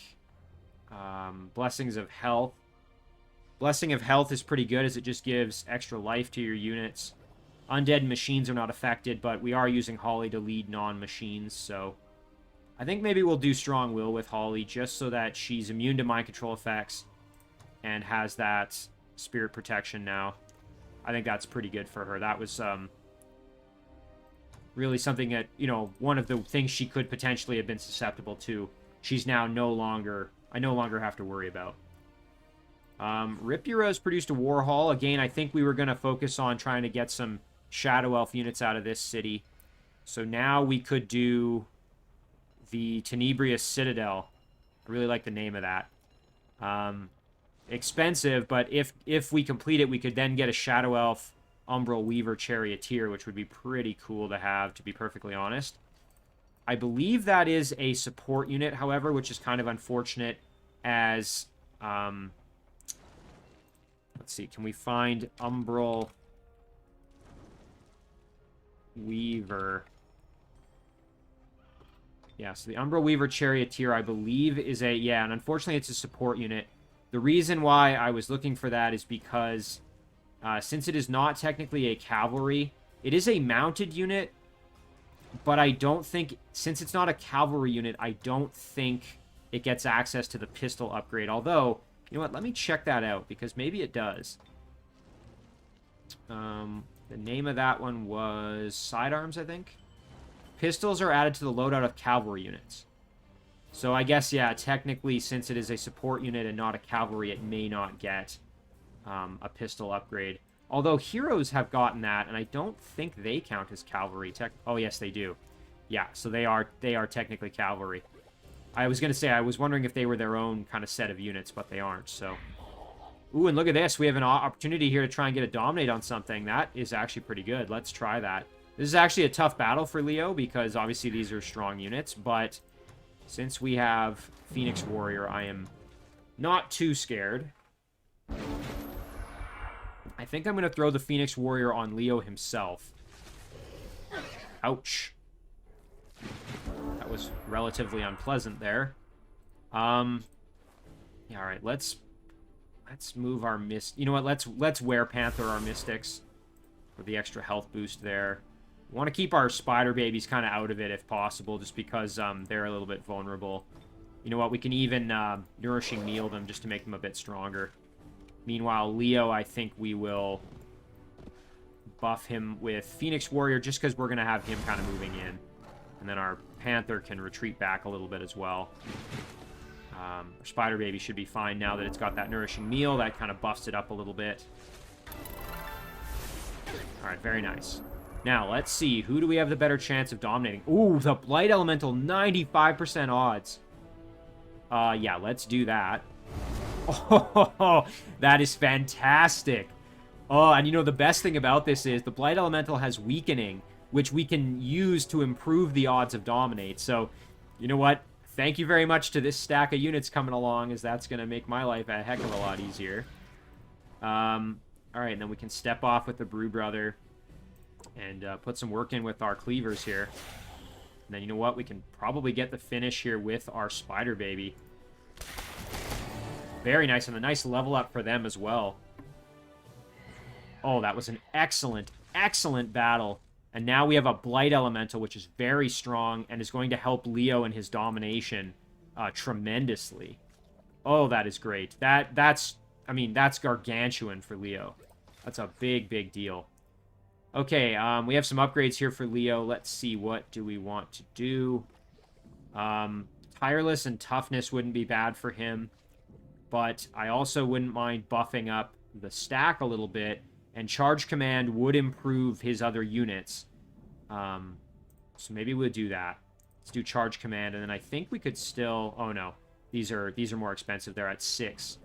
Blessings of Health. Blessing of Health is pretty good as it just gives extra life to your units. Undead machines are not affected, but we are using Holly to lead non-machines, so... I think maybe we'll do Strong Will with Holly just so that she's immune to mind control effects and has that spirit protection now. I think that's pretty good for her. That was really something that, you know, one of the things she could potentially have been susceptible to. She's now I no longer have to worry about. Ripura's produced a War Hall. Again, I think we were going to focus on trying to get some Shadow Elf units out of this city. So now we could do... the Tinebria Citadel. I really like the name of that. Expensive, but if we complete it, we could then get a Shadow Elf Umbral Weaver Charioteer, which would be pretty cool to have, to be perfectly honest. I believe that is a support unit, however, which is kind of unfortunate as... let's see, can we find Umbral Weaver... Yeah, so the Umbra Weaver Charioteer, I believe, is a... Yeah, and unfortunately, it's a support unit. The reason why I was looking for that is because since it is not technically a cavalry, it is a mounted unit, but I don't think... Since it's not a cavalry unit, I don't think it gets access to the pistol upgrade. Although, you know what? Let me check that out, because maybe it does. The name of that one was Sidearms, I think. Pistols are added to the loadout of cavalry units. So I guess, yeah, technically, since it is a support unit and not a cavalry, it may not get a pistol upgrade. Although heroes have gotten that, and I don't think they count as cavalry. Oh, yes, they do. Yeah, so they are technically cavalry. I was going to say, I was wondering if they were their own kind of set of units, but they aren't, so... Ooh, and look at this. We have an opportunity here to try and get a Dominate on something. That is actually pretty good. Let's try that. This is actually a tough battle for Leo, because obviously these are strong units, but since we have Phoenix Warrior, I am not too scared. I think I'm going to throw the Phoenix Warrior on Leo himself. Ouch. That was relatively unpleasant there. Yeah, alright, let's move our You know what, let's Werepanther our Mystics for the extra health boost there. We want to keep our Spider Babies kind of out of it if possible, just because they're a little bit vulnerable. You know what, we can even Nourishing Meal them just to make them a bit stronger. Meanwhile, Leo, I think we will buff him with Phoenix Warrior just because we're going to have him kind of moving in. And then our Panther can retreat back a little bit as well. Our Spider Baby should be fine now that it's got that Nourishing Meal. That kind of buffs it up a little bit. Alright, very nice. Now, let's see. Who do we have the better chance of dominating? Ooh, the Blight Elemental, 95% odds. Yeah, let's do that. Oh, that is fantastic. Oh, and you know, the best thing about this is the Blight Elemental has Weakening, which we can use to improve the odds of Dominate. So, you know what? Thank you very much to this stack of units coming along, as that's going to make my life a heck of a lot easier. Alright, and then we can step off with the Brew Brother and put some work in with our Cleavers here. And then, you know what? We can probably get the finish here with our Spider Baby. Very nice, and a nice level up for them as well. Oh, that was an excellent, excellent battle. And now we have a Blight Elemental, which is very strong and is going to help Leo in his domination tremendously. Oh, that is great. I mean, that's gargantuan for Leo. That's a big, big deal. Okay, we have some upgrades here for Leo. Let's see, what do we want to do? Tireless and Toughness wouldn't be bad for him, but I also wouldn't mind buffing up the stack a little bit, and Charge Command would improve his other units. So maybe we'll do that. Let's do Charge Command, and then I think we could still... Oh, no. These are more expensive. They're at 6.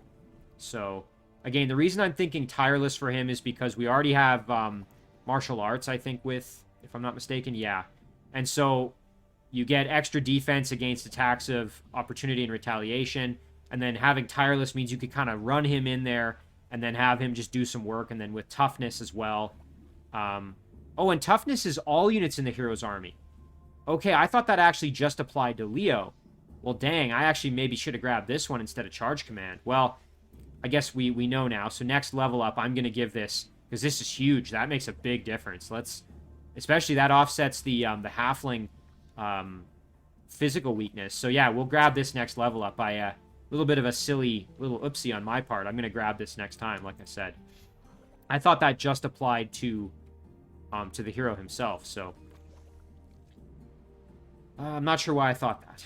So, again, the reason I'm thinking Tireless for him is because we already have Martial Arts, I think, with... If I'm not mistaken, yeah. And so you get extra defense against attacks of opportunity and retaliation, and then having Tireless means you could kind of run him in there and then have him just do some work, and then with Toughness as well. Oh, and Toughness is all units in the hero's army. Okay, I thought that actually just applied to Leo. Well, dang, I actually maybe should have grabbed this one instead of Charge Command. Well, I guess we know now. So next level up, I'm going to give this, because this is huge. That makes a big difference. Especially that offsets the Halfling physical weakness. So yeah, we'll grab this next level up by a little bit of a silly little oopsie on my part. I'm going to grab this next time, like I said. I thought that just applied to the hero himself, so... I'm not sure why I thought that.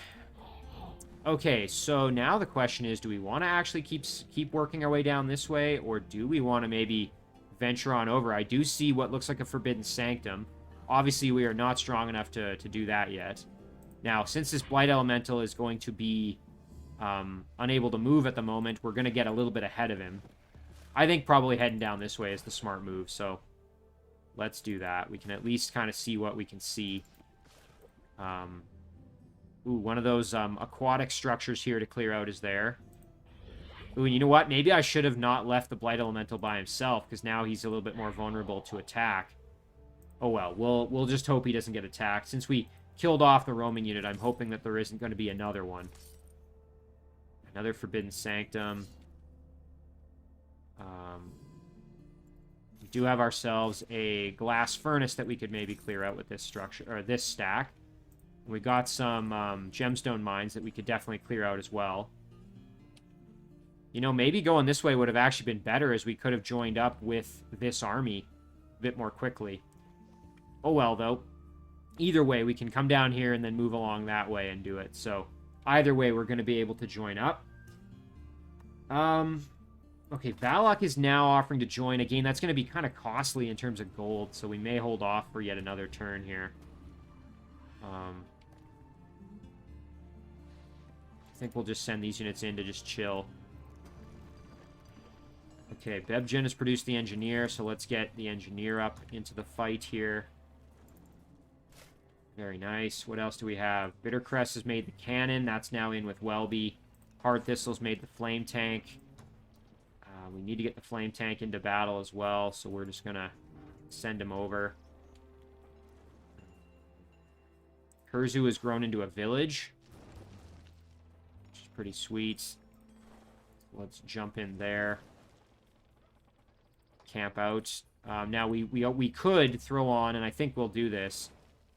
Okay, so now the question is, do we want to actually keep working our way down this way, or do we want to maybe venture on over? I do see what looks like a Forbidden Sanctum. Obviously, we are not strong enough to do that yet. Now, since this Blight Elemental is going to be unable to move at the moment, we're going to get a little bit ahead of him. I think probably heading down this way is the smart move, so let's do that. We can at least kind of see what we can see. Ooh, one of those aquatic structures here to clear out is there. Ooh, and you know what? Maybe I should have not left the Blight Elemental by himself, because now he's a little bit more vulnerable to attack. Oh well, we'll just hope he doesn't get attacked. Since we killed off the roaming unit, I'm hoping that there isn't going to be another one. Another Forbidden Sanctum. We do have ourselves a glass furnace that we could maybe clear out with this structure, or this stack. We got some gemstone mines that we could definitely clear out as well. You know, maybe going this way would have actually been better, as we could have joined up with this army a bit more quickly. Oh well, though. Either way, we can come down here and then move along that way and do it. So, either way, we're going to be able to join up. Okay, Valak is now offering to join. Again, that's going to be kind of costly in terms of gold, so we may hold off for yet another turn here. I think we'll just send these units in to just chill. Okay, Bebjin has produced the Engineer, so let's get the Engineer up into the fight here. Very nice. What else do we have? Bittercrest has made the cannon. That's now in with Welby. Hard Thistle's made the flame tank. We need to get the flame tank into battle as well, so we're just going to send him over. Kurzu has grown into a village, which is pretty sweet. Let's jump in there. Camp out. Now, we could throw on, and I think we'll do this,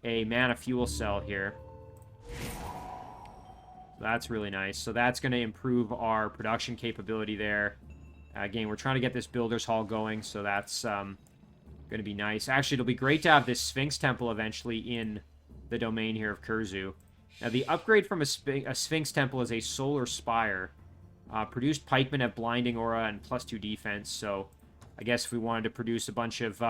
a mana fuel cell here. That's really nice. So that's going to improve our production capability there. Again, we're trying to get this Builder's Hall going, so that's going to be nice. Actually, it'll be great to have this Sphinx Temple eventually in the domain here of Kurzu. Now, the upgrade from a Sphinx Temple is a Solar Spire. Produced pikemen have Blinding Aura and +2 defense, so I guess if we wanted to produce a bunch of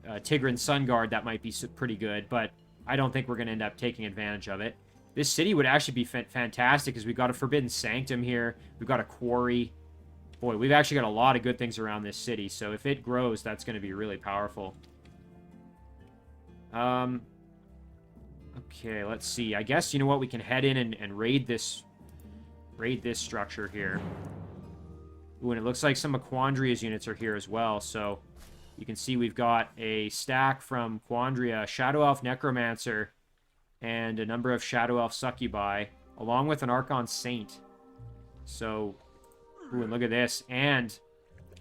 Tigran Sun Guard, that might be pretty good, but I don't think we're going to end up taking advantage of it. This city would actually be fantastic, because we've got a Forbidden Sanctum here. We've got a quarry. Boy, we've actually got a lot of good things around this city, so if it grows, that's going to be really powerful. Okay, let's see. I guess, you know what, we can head in and raid this structure here. Ooh, and it looks like some of Quandria's units are here as well, so you can see we've got a stack from Quandria, Shadow Elf Necromancer, and a number of Shadow Elf Succubi, along with an Archon Saint. So, ooh, and look at this, and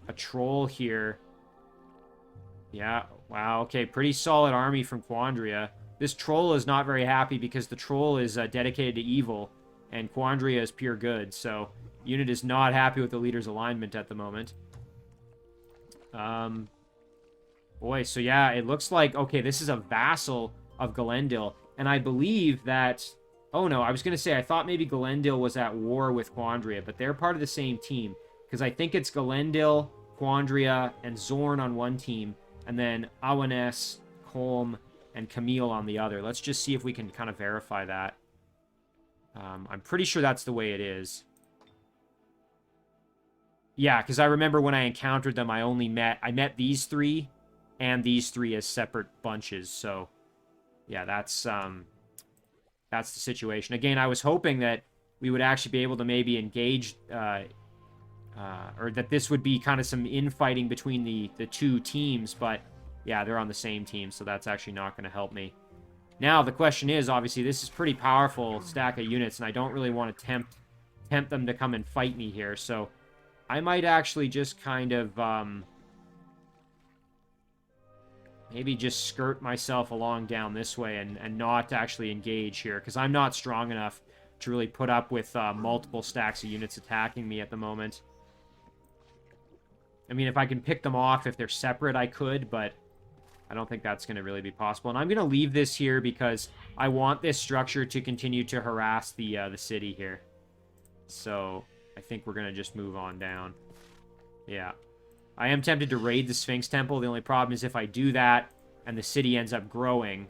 a Troll here. Yeah, wow, okay, pretty solid army from Quandria. This Troll is not very happy because the Troll is dedicated to evil, and Quandria is pure good, so unit is not happy with the leader's alignment at the moment. Boy, Boy, so yeah, it looks like, okay, this is a vassal of Galendil. And I believe that... Oh, no, I was going to say, I thought maybe Galendil was at war with Quandria, but they're part of the same team. Because I think it's Galendil, Quandria, and Zorn on one team, and then Awanes, Colm, and Camille on the other. Let's just see if we can kind of verify that. I'm pretty sure that's the way it is. Yeah, because I remember when I encountered them, I met these three and these three as separate bunches. So, yeah, that's the situation. Again, I was hoping that we would actually be able to maybe engage, or that this would be kind of some infighting between the two teams, but yeah, they're on the same team, so that's actually not going to help me. Now, the question is, obviously, this is pretty powerful stack of units, and I don't really want to tempt them to come and fight me here, so I might actually just kind of, maybe just skirt myself along down this way and not actually engage here, because I'm not strong enough to really put up with multiple stacks of units attacking me at the moment. I mean, if I can pick them off, if they're separate, I could, but I don't think that's going to really be possible. And I'm going to leave this here because I want this structure to continue to harass the city here. So I think we're going to just move on down. Yeah. I am tempted to raid the Sphinx Temple. The only problem is if I do that and the city ends up growing,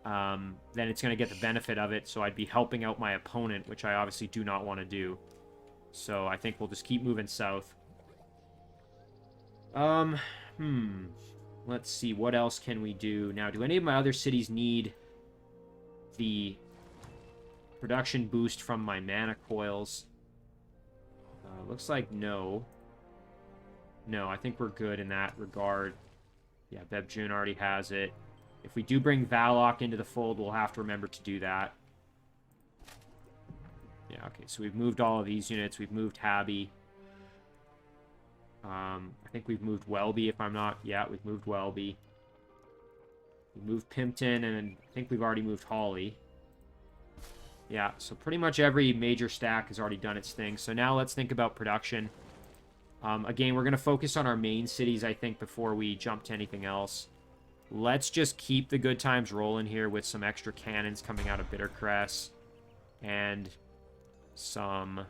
then it's going to get the benefit of it. So I'd be helping out my opponent, which I obviously do not want to do. So I think we'll just keep moving south. Let's see, what else can we do? Now, do any of my other cities need the production boost from my mana coils? Looks like no. No, I think we're good in that regard. Yeah, Bebjun already has it. If we do bring Valok into the fold, we'll have to remember to do that. Yeah, okay, so we've moved all of these units. We've moved Habby. I think we've moved Welby, if I'm not... Yeah, we've moved Welby. We moved Pimpton, and I think we've already moved Holly. Yeah, so pretty much every major stack has already done its thing. So now let's think about production. Again, we're going to focus on our main cities, I think, before we jump to anything else. Let's just keep the good times rolling here with some extra cannons coming out of Bittercrest. And some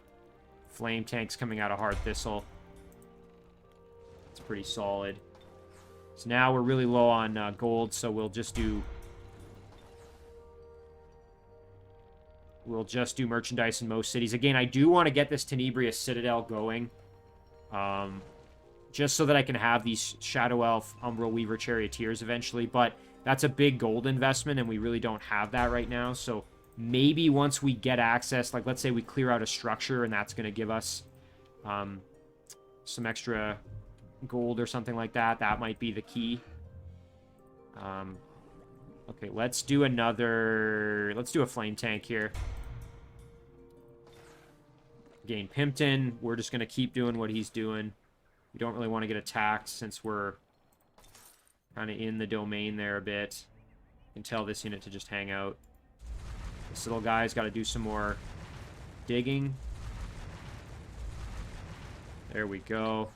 flame tanks coming out of Hard Thistle. It's pretty solid. So now we're really low on gold, so we'll just do merchandise in most cities. Again, I do want to get this Tinebria Citadel going, just so that I can have these Shadow Elf, Umbral Weaver Charioteers eventually, but that's a big gold investment, and we really don't have that right now, so maybe once we get access, like let's say we clear out a structure, and that's going to give us some extra gold or something like that. That might be the key. Okay, let's do a flame tank here. Again, Pimpton, we're just going to keep doing what he's doing. We don't really want to get attacked since we're kind of in the domain there a bit. You can tell this unit to just hang out. This little guy's got to do some more digging. There we go.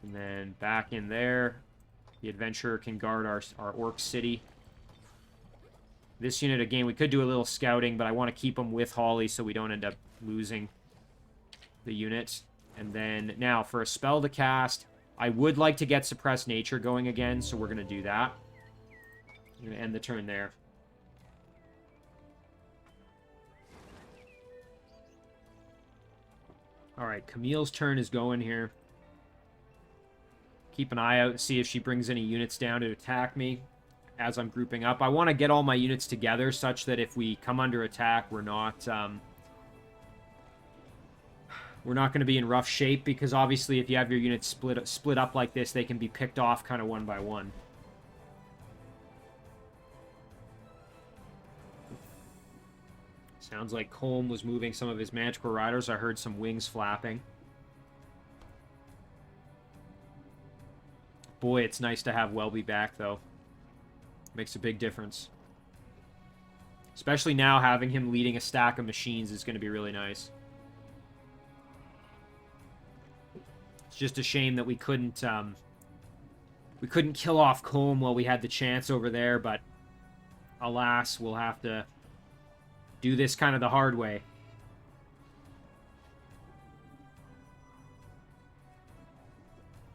And then back in there, the adventurer can guard our orc city. This unit, again, we could do a little scouting, but I want to keep them with Holly so we don't end up losing the unit. And then now for a spell to cast, I would like to get Suppressed Nature going again, so we're going to do that. I'm going to end the turn there. Alright, Camille's turn is going here. Keep an eye out and see if she brings any units down to attack me as I'm grouping up. I want to get all my units together such that if we come under attack, we're not going to be in rough shape, because obviously if you have your units split up like this, they can be picked off kind of one by one. Sounds like Colm was moving some of his Manticore Riders. I heard some wings flapping. Boy, it's nice to have Welby back, though. Makes a big difference. Especially now, having him leading a stack of machines is going to be really nice. It's just a shame that we couldn't We couldn't kill off Combe while we had the chance over there, but alas, we'll have to do this kind of the hard way.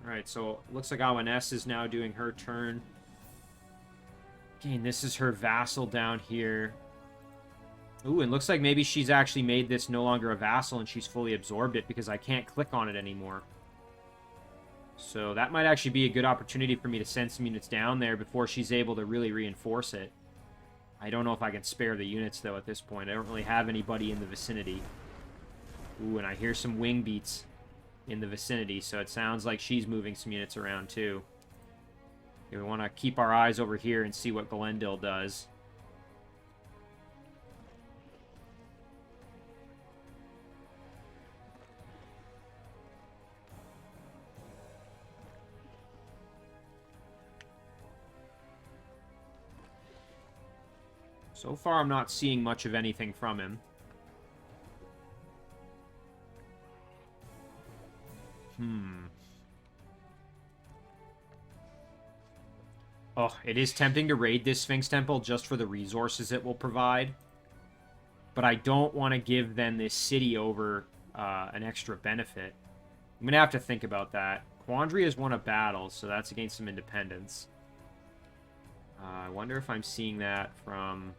Alright, so looks like Awaness is now doing her turn. Again, this is her vassal down here. Ooh, and looks like maybe she's actually made this no longer a vassal and she's fully absorbed it because I can't click on it anymore. So that might actually be a good opportunity for me to send some units down there before she's able to really reinforce it. I don't know if I can spare the units, though, at this point. I don't really have anybody in the vicinity. Ooh, and I hear some wing beats in the vicinity, so it sounds like she's moving some units around, too. Okay, we want to keep our eyes over here and see what Glendil does. So far, I'm not seeing much of anything from him. Oh, it is tempting to raid this Sphinx Temple just for the resources it will provide. But I don't want to give them this city over an extra benefit. I'm going to have to think about that. Quandary has won a battle, so that's against some independence. I wonder if I'm seeing that from...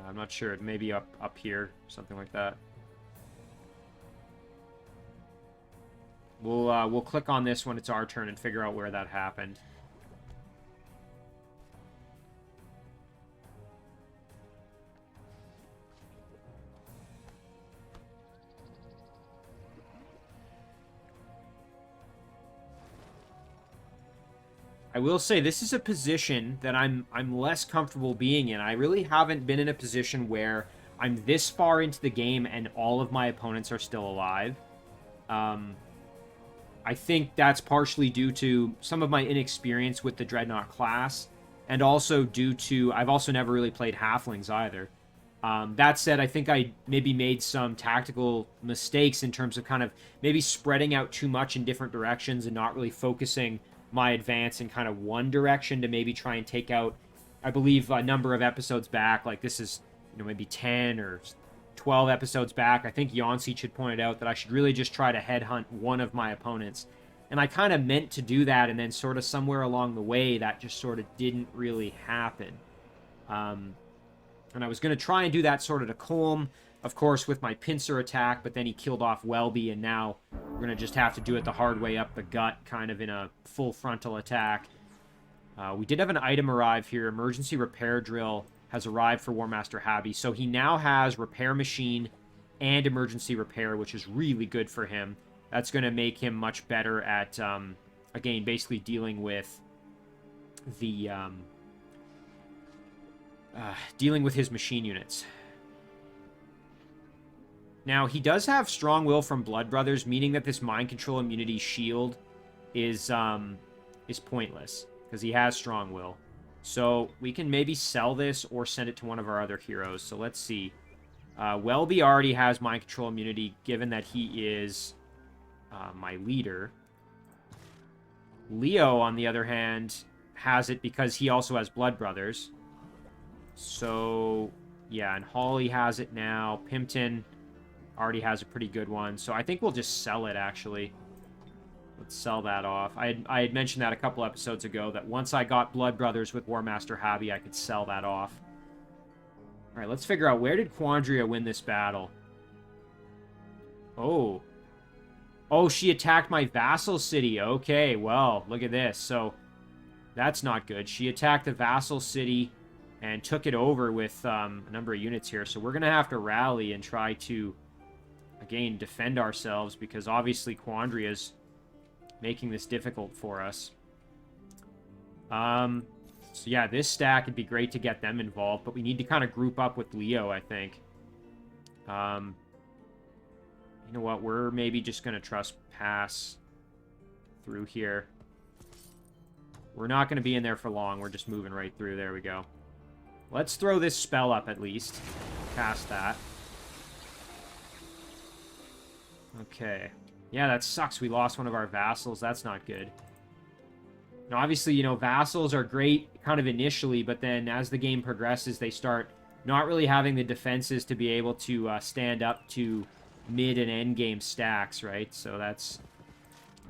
I'm not sure. Maybe up here, something like that. We'll click on this when it's our turn and figure out where that happened. I will say this is a position that I'm less comfortable being in. I really haven't been in a position where I'm this far into the game and all of my opponents are still alive. I think that's partially due to some of my inexperience with the Dreadnought class, and also due to I've also never really played Halflings either. That said, I think I maybe made some tactical mistakes in terms of kind of maybe spreading out too much in different directions and not really focusing my advance in kind of one direction to maybe try and take out, I believe, a number of episodes back, like this is, maybe 10 or 12 episodes back, I think Yancey should point out that I should really just try to headhunt one of my opponents. And I kind of meant to do that, and then sort of somewhere along the way, that just sort of didn't really happen. And I was going to try and do that sort of to Colm, of course, with my pincer attack, but then he killed off Welby, and now we're going to just have to do it the hard way up the gut, kind of in a full frontal attack. We did have an item arrive here. Emergency repair drill has arrived for War Master Habi, so he now has repair machine and emergency repair, which is really good for him. That's going to make him much better at, again, basically dealing with the, dealing with his machine units. Now, he does have strong will from Blood Brothers, meaning that this mind control immunity shield is pointless, because he has strong will. So we can maybe sell this or send it to one of our other heroes. So let's see. Welby already has mind control immunity, given that he is my leader. Leo, on the other hand, has it because he also has Blood Brothers. So, yeah, and Holly has it now. Pimpton already has a pretty good one. So I think we'll just sell it, actually. Let's sell that off. I had mentioned that a couple episodes ago, that once I got Blood Brothers with War Master Habi, I could sell that off. Alright, let's figure out, where did Quandria win this battle? Oh. Oh, she attacked my vassal city. Okay, well, look at this. So, that's not good. She attacked the vassal city and took it over with a number of units here. So we're going to have to rally and try to, again, defend ourselves, because obviously Quandria's making this difficult for us. So yeah, this stack, it'd be great to get them involved, but we need to kind of group up with Leo, I think. You know what, we're maybe just going to trespass through here. We're not going to be in there for long, we're just moving right through. There we go. Let's throw this spell up at least. Cast that. Okay. Yeah, that sucks. We lost one of our vassals. That's not good. Now, obviously, you know, vassals are great kind of initially, but then as the game progresses, they start not really having the defenses to be able to stand up to mid and end game stacks, right? So that's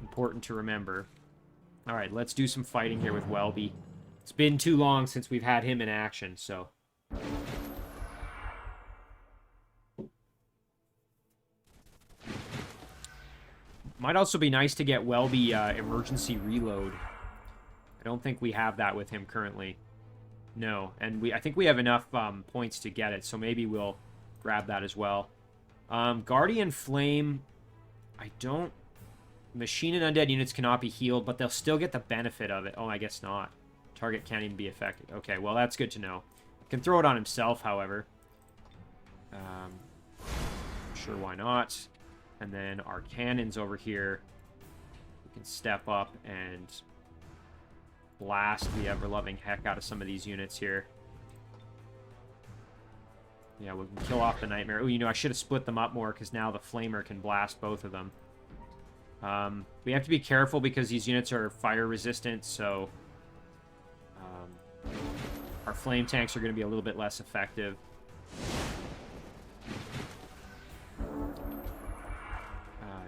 important to remember. All right, let's do some fighting here with Welby. It's been too long since we've had him in action, so... Might also be nice to get Welby emergency reload. I don't think we have that with him currently. No, and I think we have enough points to get it, so maybe we'll grab that as well. Guardian Flame, I don't... Machine and undead units cannot be healed, but they'll still get the benefit of it. Oh, I guess not. Target can't even be affected. Okay, well, that's good to know. Can throw it on himself, however. Sure, why not? And then our cannons over here, we can step up and blast the ever-loving heck out of some of these units here. Yeah, we can kill off the Nightmare. Oh, you know, I should have split them up more because now the Flamer can blast both of them. We have to be careful because these units are fire resistant, so our flame tanks are going to be a little bit less effective.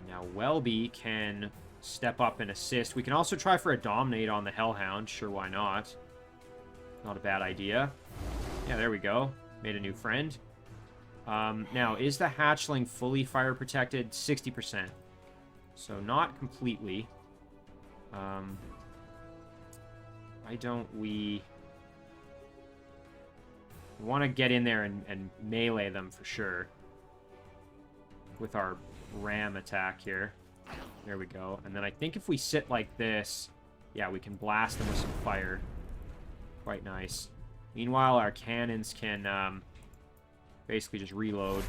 Now, Welby can step up and assist. We can also try for a Dominate on the Hellhound. Sure, why not? Not a bad idea. Yeah, there we go. Made a new friend. Now, is the Hatchling fully fire protected? 60%. So, not completely. Why don't we want to get in there and melee them for sure. With our ram attack here. There we go. And then I think if we sit like this, yeah, we can blast them with some fire. Quite nice. Meanwhile, our cannons can basically just reload.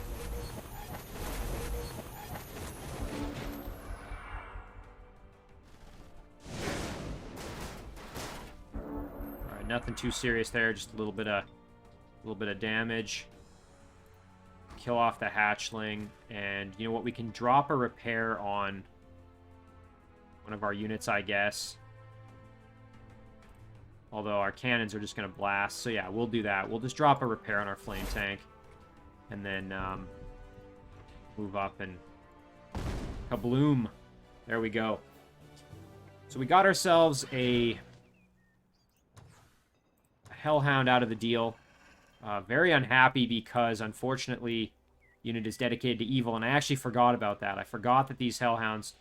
Alright, nothing too serious there, just a little bit of damage. Kill off the hatchling, and you know what, we can drop a repair on one of our units, I guess. Although our cannons are just going to blast, so yeah, we'll do that. We'll just drop a repair on our flame tank, and then move up and kabloom. There we go. So we got ourselves a Hellhound out of the deal. Very unhappy because, unfortunately, unit is dedicated to evil, and I actually forgot about that. I forgot that these Hellhounds,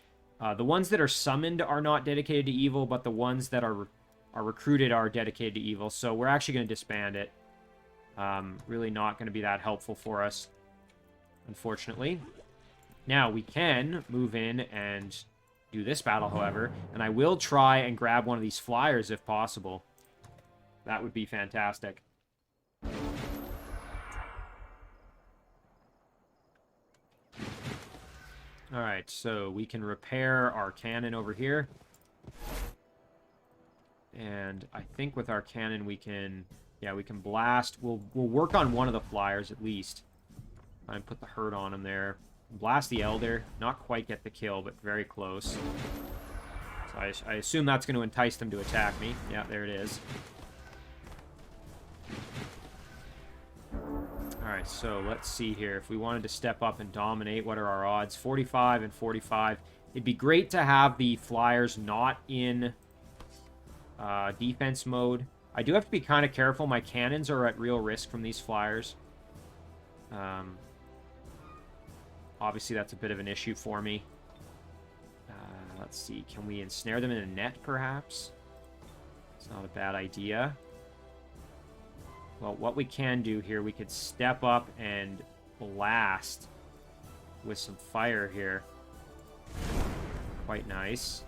the ones that are summoned are not dedicated to evil, but the ones that are recruited are dedicated to evil, so we're actually going to disband it. Really not going to be that helpful for us, unfortunately. Now, we can move in and do this battle, however, and I will try and grab one of these flyers if possible. That would be fantastic. Alright, so we can repair our cannon over here. And I think with our cannon we can... Yeah, we can blast. We'll work on one of the flyers at least. And put the hurt on him there. Blast the Elder. Not quite get the kill, but very close. So I assume that's going to entice them to attack me. Yeah, there it is. Alright, so let's see here. If we wanted to step up and dominate, what are our odds? 45 and 45. It'd be great to have the flyers not in defense mode. I do have to be kind of careful. My cannons are at real risk from these flyers. Obviously, that's a bit of an issue for me. Let's see. Can we ensnare them in a net, perhaps? It's not a bad idea. Well, what we can do here, we could step up and blast with some fire here. Quite nice.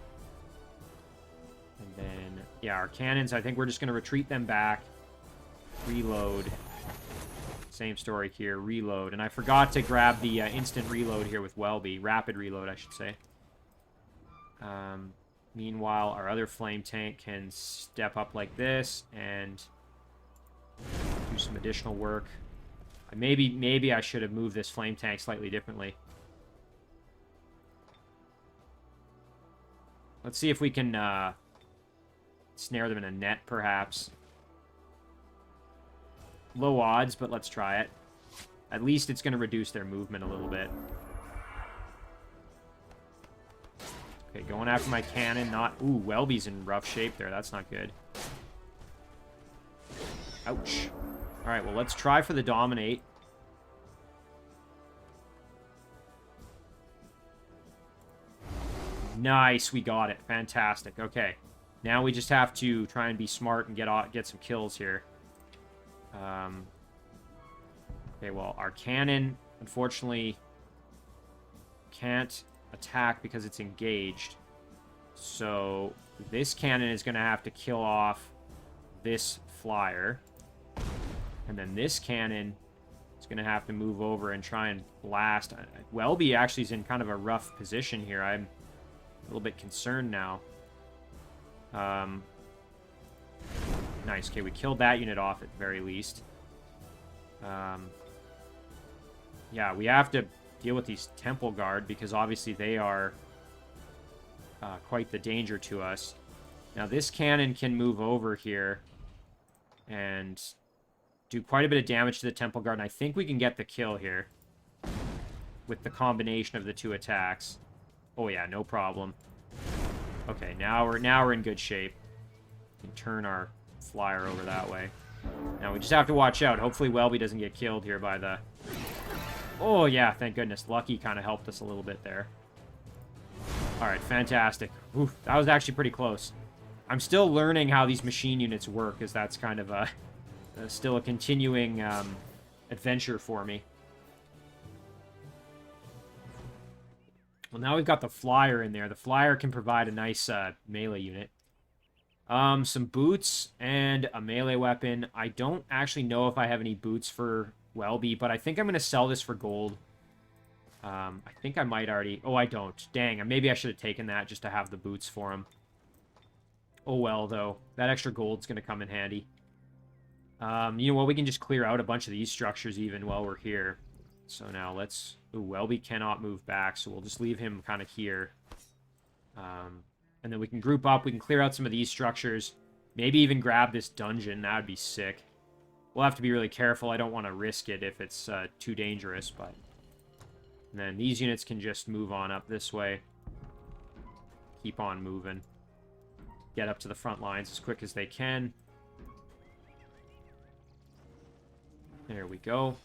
And then, yeah, our cannons, I think we're just going to retreat them back. Reload. Same story here, reload. And I forgot to grab the instant reload here with Welby. Rapid reload, I should say. Meanwhile, our other flame tank can step up like this and do some additional work. Maybe I should have moved this flame tank slightly differently. Let's see if we can snare them in a net, perhaps. Low odds, but let's try it. At least it's going to reduce their movement a little bit. Okay, going after my cannon. Not... Ooh, Welby's in rough shape there. That's not good. Ouch. Alright, well, let's try for the dominate. Nice, we got it. Fantastic. Okay. Now we just have to try and be smart and get some kills here. Okay, well, our cannon, unfortunately, can't attack because it's engaged. So this cannon is going to have to kill off this flyer. And then this cannon is going to have to move over and try and blast. Welby actually is in kind of a rough position here. I'm a little bit concerned now. Nice. Okay, we killed that unit off at the very least. Yeah, we have to deal with these Temple Guard because obviously they are quite the danger to us. Now, this cannon can move over here and do quite a bit of damage to the Temple Guard, and I think we can get the kill here with the combination of the two attacks. Oh, yeah, no problem. Okay, now we're in good shape. We can turn our flyer over that way. Now, we just have to watch out. Hopefully, Welby doesn't get killed here by the... Oh, yeah, thank goodness. Lucky kind of helped us a little bit there. Alright, fantastic. Oof, that was actually pretty close. I'm still learning how these machine units work, as that's kind of still a continuing adventure for me. Well, now we've got the flyer in there. The flyer can provide a nice melee unit. Some boots and a melee weapon. I don't actually know if I have any boots for Welby, but I think I'm going to sell this for gold. I think I might already... Oh, I don't. Dang, maybe I should have taken that just to have the boots for him. Oh, well, though. That extra gold's going to come in handy. You know what? We can just clear out a bunch of these structures even while we're here. So now let's... Ooh, Welby cannot move back, so we'll just leave him kind of here. And then we can group up. We can clear out some of these structures. Maybe even grab this dungeon. That would be sick. We'll have to be really careful. I don't want to risk it if it's too dangerous, but... And then these units can just move on up this way. Keep on moving. Get up to the front lines as quick as they can. There we go.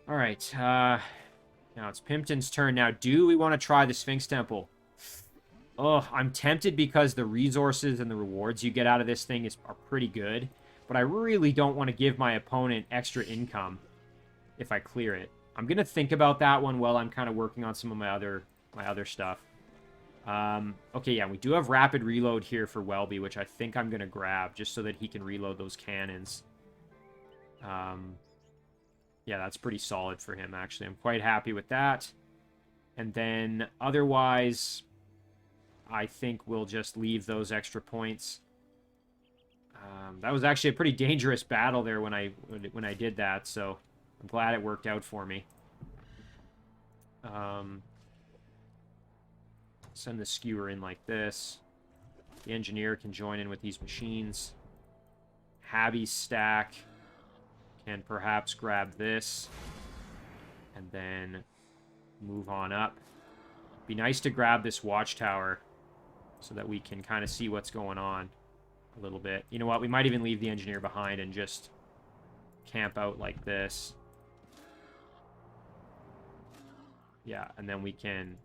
Alright, now it's Pimpton's turn. Now, do we want to try the Sphinx Temple? Oh, I'm tempted because the resources and the rewards you get out of this thing are pretty good. But I really don't want to give my opponent extra income if I clear it. I'm going to think about that one while I'm kind of working on some of my other stuff. Okay, yeah, we do have rapid reload here for Welby, which I think I'm going to grab just so that he can reload those cannons. Yeah, that's pretty solid for him, actually. I'm quite happy with that. And then, otherwise, I think we'll just leave those extra points. That was actually a pretty dangerous battle there when I did that, so I'm glad it worked out for me. Send the skewer in like this. The engineer can join in with these machines. Habby's stack can perhaps grab this and then move on up. Be nice to grab this watchtower so that we can kind of see what's going on a little bit. You know what? We might even leave the engineer behind and just camp out like this. Yeah, and then we can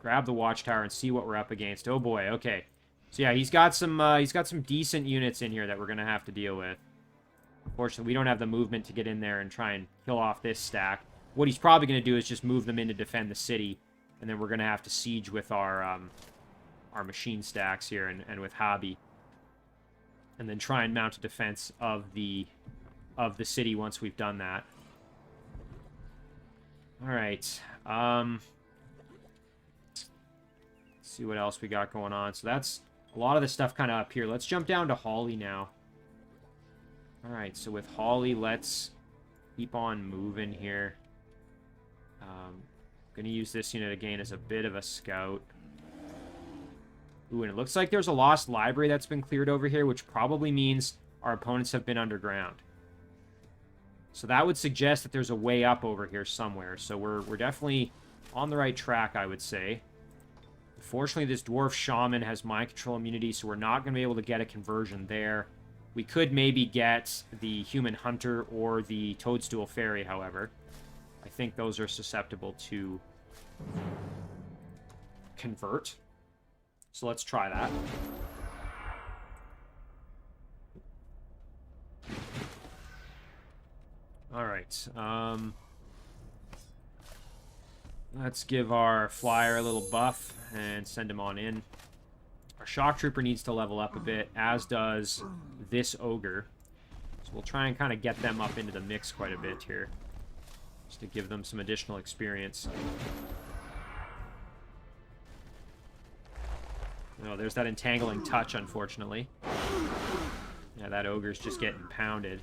grab the watchtower and see what we're up against. Oh boy, okay. So yeah, he's got some decent units in here that we're gonna have to deal with. Unfortunately, we don't have the movement to get in there and try and kill off this stack. What he's probably gonna do is just move them in to defend the city, and then we're gonna have to siege with our machine stacks here and with Hobby, and then try and mount a defense of the city once we've done that. All right. Let's see what else we got going on. So that's a lot of the stuff kind of up here. Let's jump down to Holly now. All right, so with Holly, let's keep on moving here. Going to use this unit again as a bit of a scout. Ooh, and it looks like there's a lost library that's been cleared over here, which probably means our opponents have been underground. So that would suggest that there's a way up over here somewhere. So we're definitely on the right track, I would say. Unfortunately, this dwarf shaman has mind control immunity, so we're not going to be able to get a conversion there. We could maybe get the human hunter or the toadstool fairy, however. I think those are susceptible to convert. So let's try that. Alright, let's give our flyer a little buff and send him on in. Our shock trooper needs to level up a bit, as does this ogre. So we'll try and kind of get them up into the mix quite a bit here, just to give them some additional experience. Oh, there's that entangling touch, unfortunately. Yeah, that ogre's just getting pounded.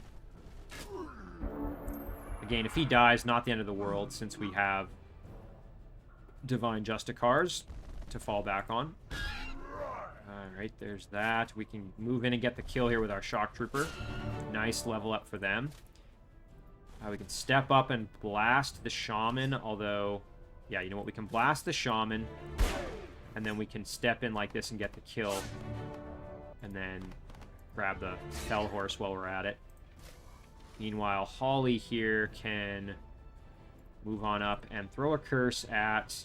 Again, if he dies, not the end of the world, since we have Divine Justicars to fall back on. Alright, there's that. We can move in and get the kill here with our shock trooper. Nice level up for them. We can step up and blast the shaman, although... Yeah, you know what? We can blast the shaman, and then we can step in like this and get the kill. And then grab the Fell Horse while we're at it. Meanwhile, Holly here can move on up and throw a curse at...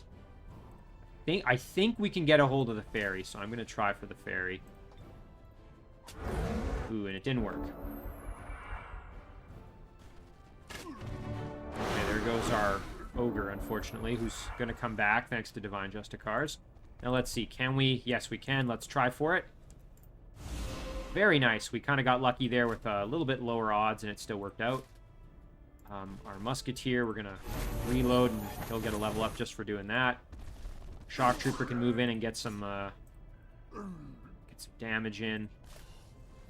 I think we can get a hold of the fairy, so I'm going to try for the fairy. Ooh, and it didn't work. Okay, there goes our ogre, unfortunately, who's going to come back thanks to Divine Justicars. Now let's see, can we? Yes, we can. Let's try for it. Very nice. We kind of got lucky there with a little bit lower odds, and it still worked out. Our musketeer, we're going to reload, and he'll get a level up just for doing that. Shock trooper can move in and get some damage in.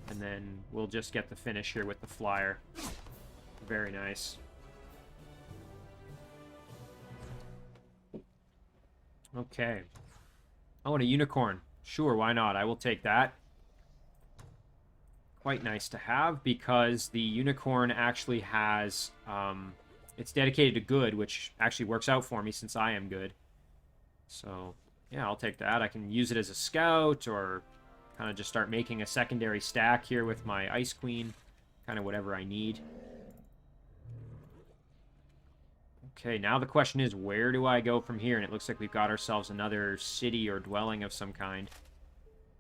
And then we'll just get the finish here with the flyer. Very nice. Okay. Oh, and a unicorn. Sure, why not? I will take that. Quite nice to have, because the unicorn actually has... it's dedicated to good, which actually works out for me since I am good. So, yeah, I'll take that. I can use it as a scout, or kind of just start making a secondary stack here with my Ice Queen. Kind of whatever I need. Okay, now the question is, where do I go from here? And it looks like we've got ourselves another city or dwelling of some kind.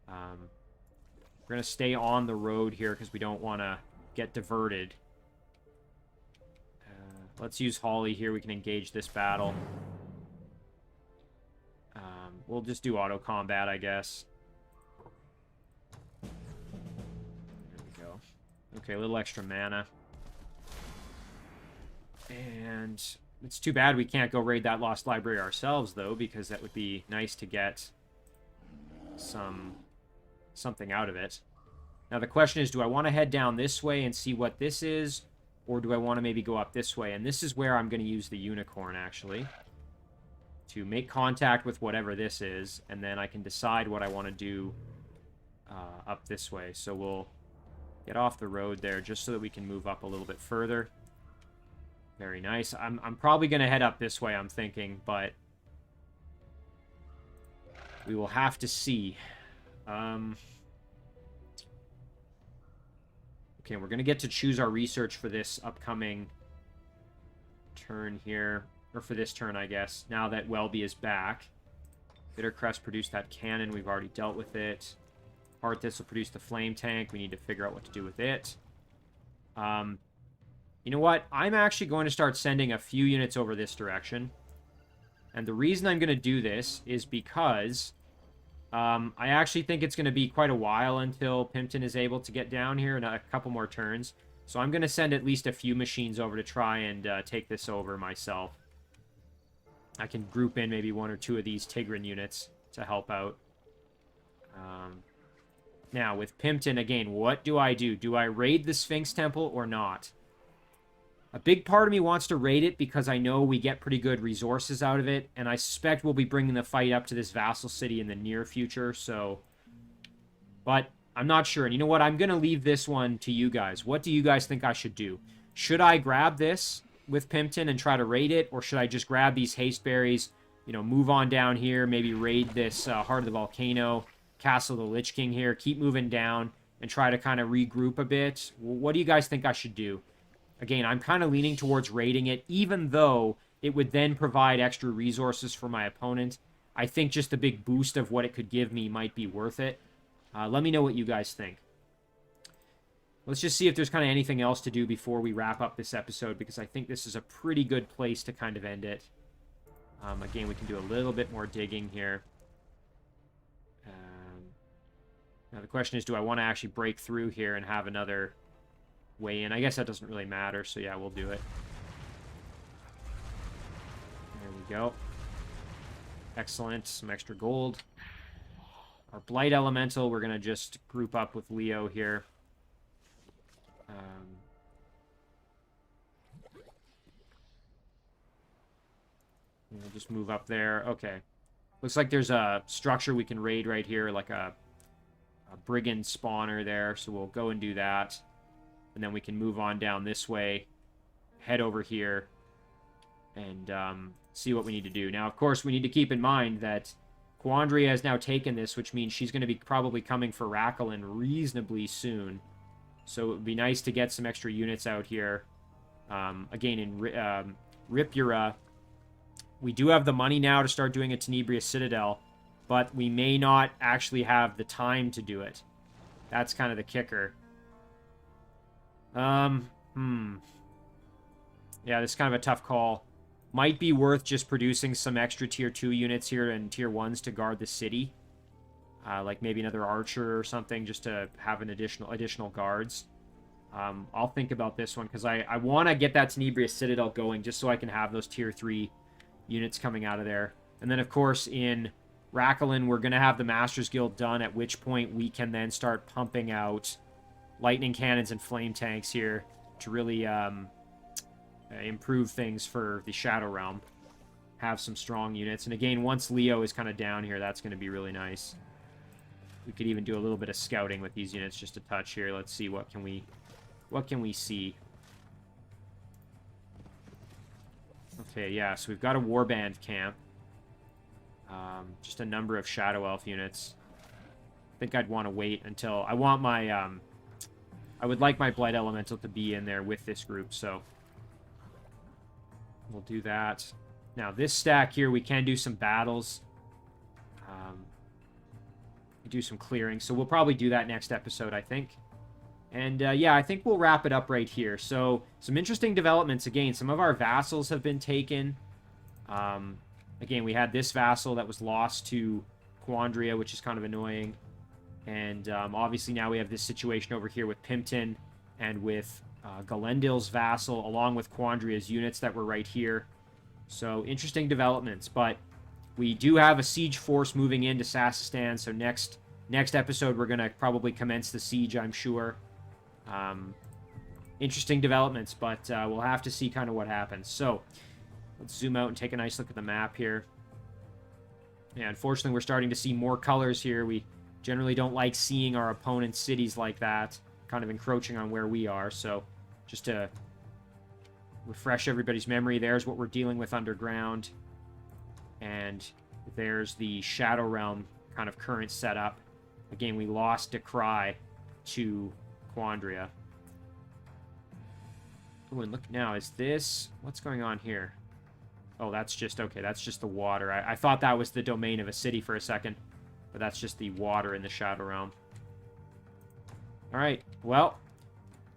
We're going to stay on the road here because we don't want to get diverted. Let's use Holly here. We can engage this battle. We'll just do auto combat, I guess. There we go. Okay, a little extra mana. And it's too bad we can't go raid that lost library ourselves, though, because that would be nice to get something out of it. Now the question is, do I want to head down this way and see what this is, or do I want to maybe go up this way? And this is where I'm going to use the unicorn, actually, to make contact with whatever this is, and then I can decide what I want to do up this way. So we'll get off the road there just so that we can move up a little bit further. Very nice. I'm probably going to head up this way, I'm thinking, but we will have to see. Okay, we're going to get to choose our research for this upcoming turn here. Or for this turn, I guess, now that Welby is back. Bittercrest produced that cannon. We've already dealt with it. Heart Thistle produced the flame tank. We need to figure out what to do with it. You know what? I'm actually going to start sending a few units over this direction. And the reason I'm going to do this is because I actually think it's going to be quite a while until Pimpton is able to get down here in a couple more turns. So I'm going to send at least a few machines over to try and take this over myself. I can group in maybe one or two of these Tigran units to help out. Now, with Pimpton, again, what do I do? Do I raid the Sphinx Temple or not? A big part of me wants to raid it because I know we get pretty good resources out of it, and I suspect we'll be bringing the fight up to this vassal city in the near future, so... But I'm not sure, and you know what? I'm going to leave this one to you guys. What do you guys think I should do? Should I grab this with Pimpton and try to raid it, or should I just grab these haste berries, you know, move on down here, maybe raid this Heart of the Volcano, Castle of the Lich King here, keep moving down, and try to kind of regroup a bit? What do you guys think I should do? Again, I'm kind of leaning towards raiding it, even though it would then provide extra resources for my opponent. I think just the big boost of what it could give me might be worth it. Let me know what you guys think. Let's just see if there's kind of anything else to do before we wrap up this episode, because I think this is a pretty good place to kind of end it. Again, we can do a little bit more digging here. Now the question is, do I want to actually break through here and have another way in? I guess that doesn't really matter, so yeah, we'll do it. There we go. Excellent. Some extra gold. Our Blight Elemental, we're going to just group up with Leo here. We'll just move up there. Okay. Looks like there's a structure we can raid right here, like a brigand spawner there, so we'll go and do that. And then we can move on down this way, head over here, and see what we need to do. Now, of course, we need to keep in mind that Quandria has now taken this, which means she's going to be probably coming for Rakhalin reasonably soon. So it would be nice to get some extra units out here. Again, in Ripura, we do have the money now to start doing a Tinebria Citadel, but we may not actually have the time to do it. That's kind of the kicker. Yeah, this is kind of a tough call. Might be worth just producing some extra tier 2 units here and tier 1s to guard the city. Like maybe another archer or something, just to have an additional guards. I'll think about this one, because I want to get that Tinebria Citadel going, just so I can have those tier 3 units coming out of there. And then, of course, in Rakhalin, we're going to have the Masters Guild done, at which point we can then start pumping out lightning cannons and flame tanks here to really improve things for the Shadow Realm. Have some strong units. And again, once Leo is kind of down here, that's going to be really nice. We could even do a little bit of scouting with these units, just a touch here. Let's see, what can we see? Okay, yeah, so we've got a warband camp. Just a number of Shadow Elf units. I think I'd want to wait until... I want my... I would like my Blight Elemental to be in there with this group, so... We'll do that. Now, this stack here, we can do some battles. Do some clearing, so we'll probably do that next episode, I think. And, yeah, I think we'll wrap it up right here. So, some interesting developments. Again, some of our vassals have been taken. Again, we had this vassal that was lost to Quandria, which is kind of annoying. And, obviously, now we have this situation over here with Pimpton and with Galendil's vassal, along with Quandria's units that were right here. So, interesting developments. But we do have a siege force moving into Sassistan, so next episode we're going to probably commence the siege, I'm sure. Interesting developments, but we'll have to see kind of what happens. So, let's zoom out and take a nice look at the map here. Yeah, unfortunately, we're starting to see more colors here. We generally don't like seeing our opponent's cities like that, kind of encroaching on where we are. So, just to refresh everybody's memory, there's what we're dealing with underground. And there's the Shadow Realm kind of current setup. Again, we lost Decry to Quandria. Oh, and look now, is this... What's going on here? Oh, that's just... Okay, that's just the water. I thought that was the domain of a city for a second. But that's just the water in the Shadow Realm. Alright, well...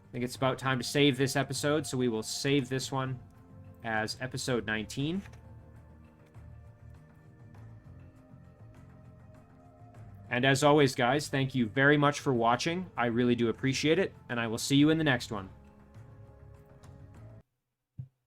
I think it's about time to save this episode, so we will save this one as episode 19. And as always, guys, thank you very much for watching. I really do appreciate it, and I will see you in the next one.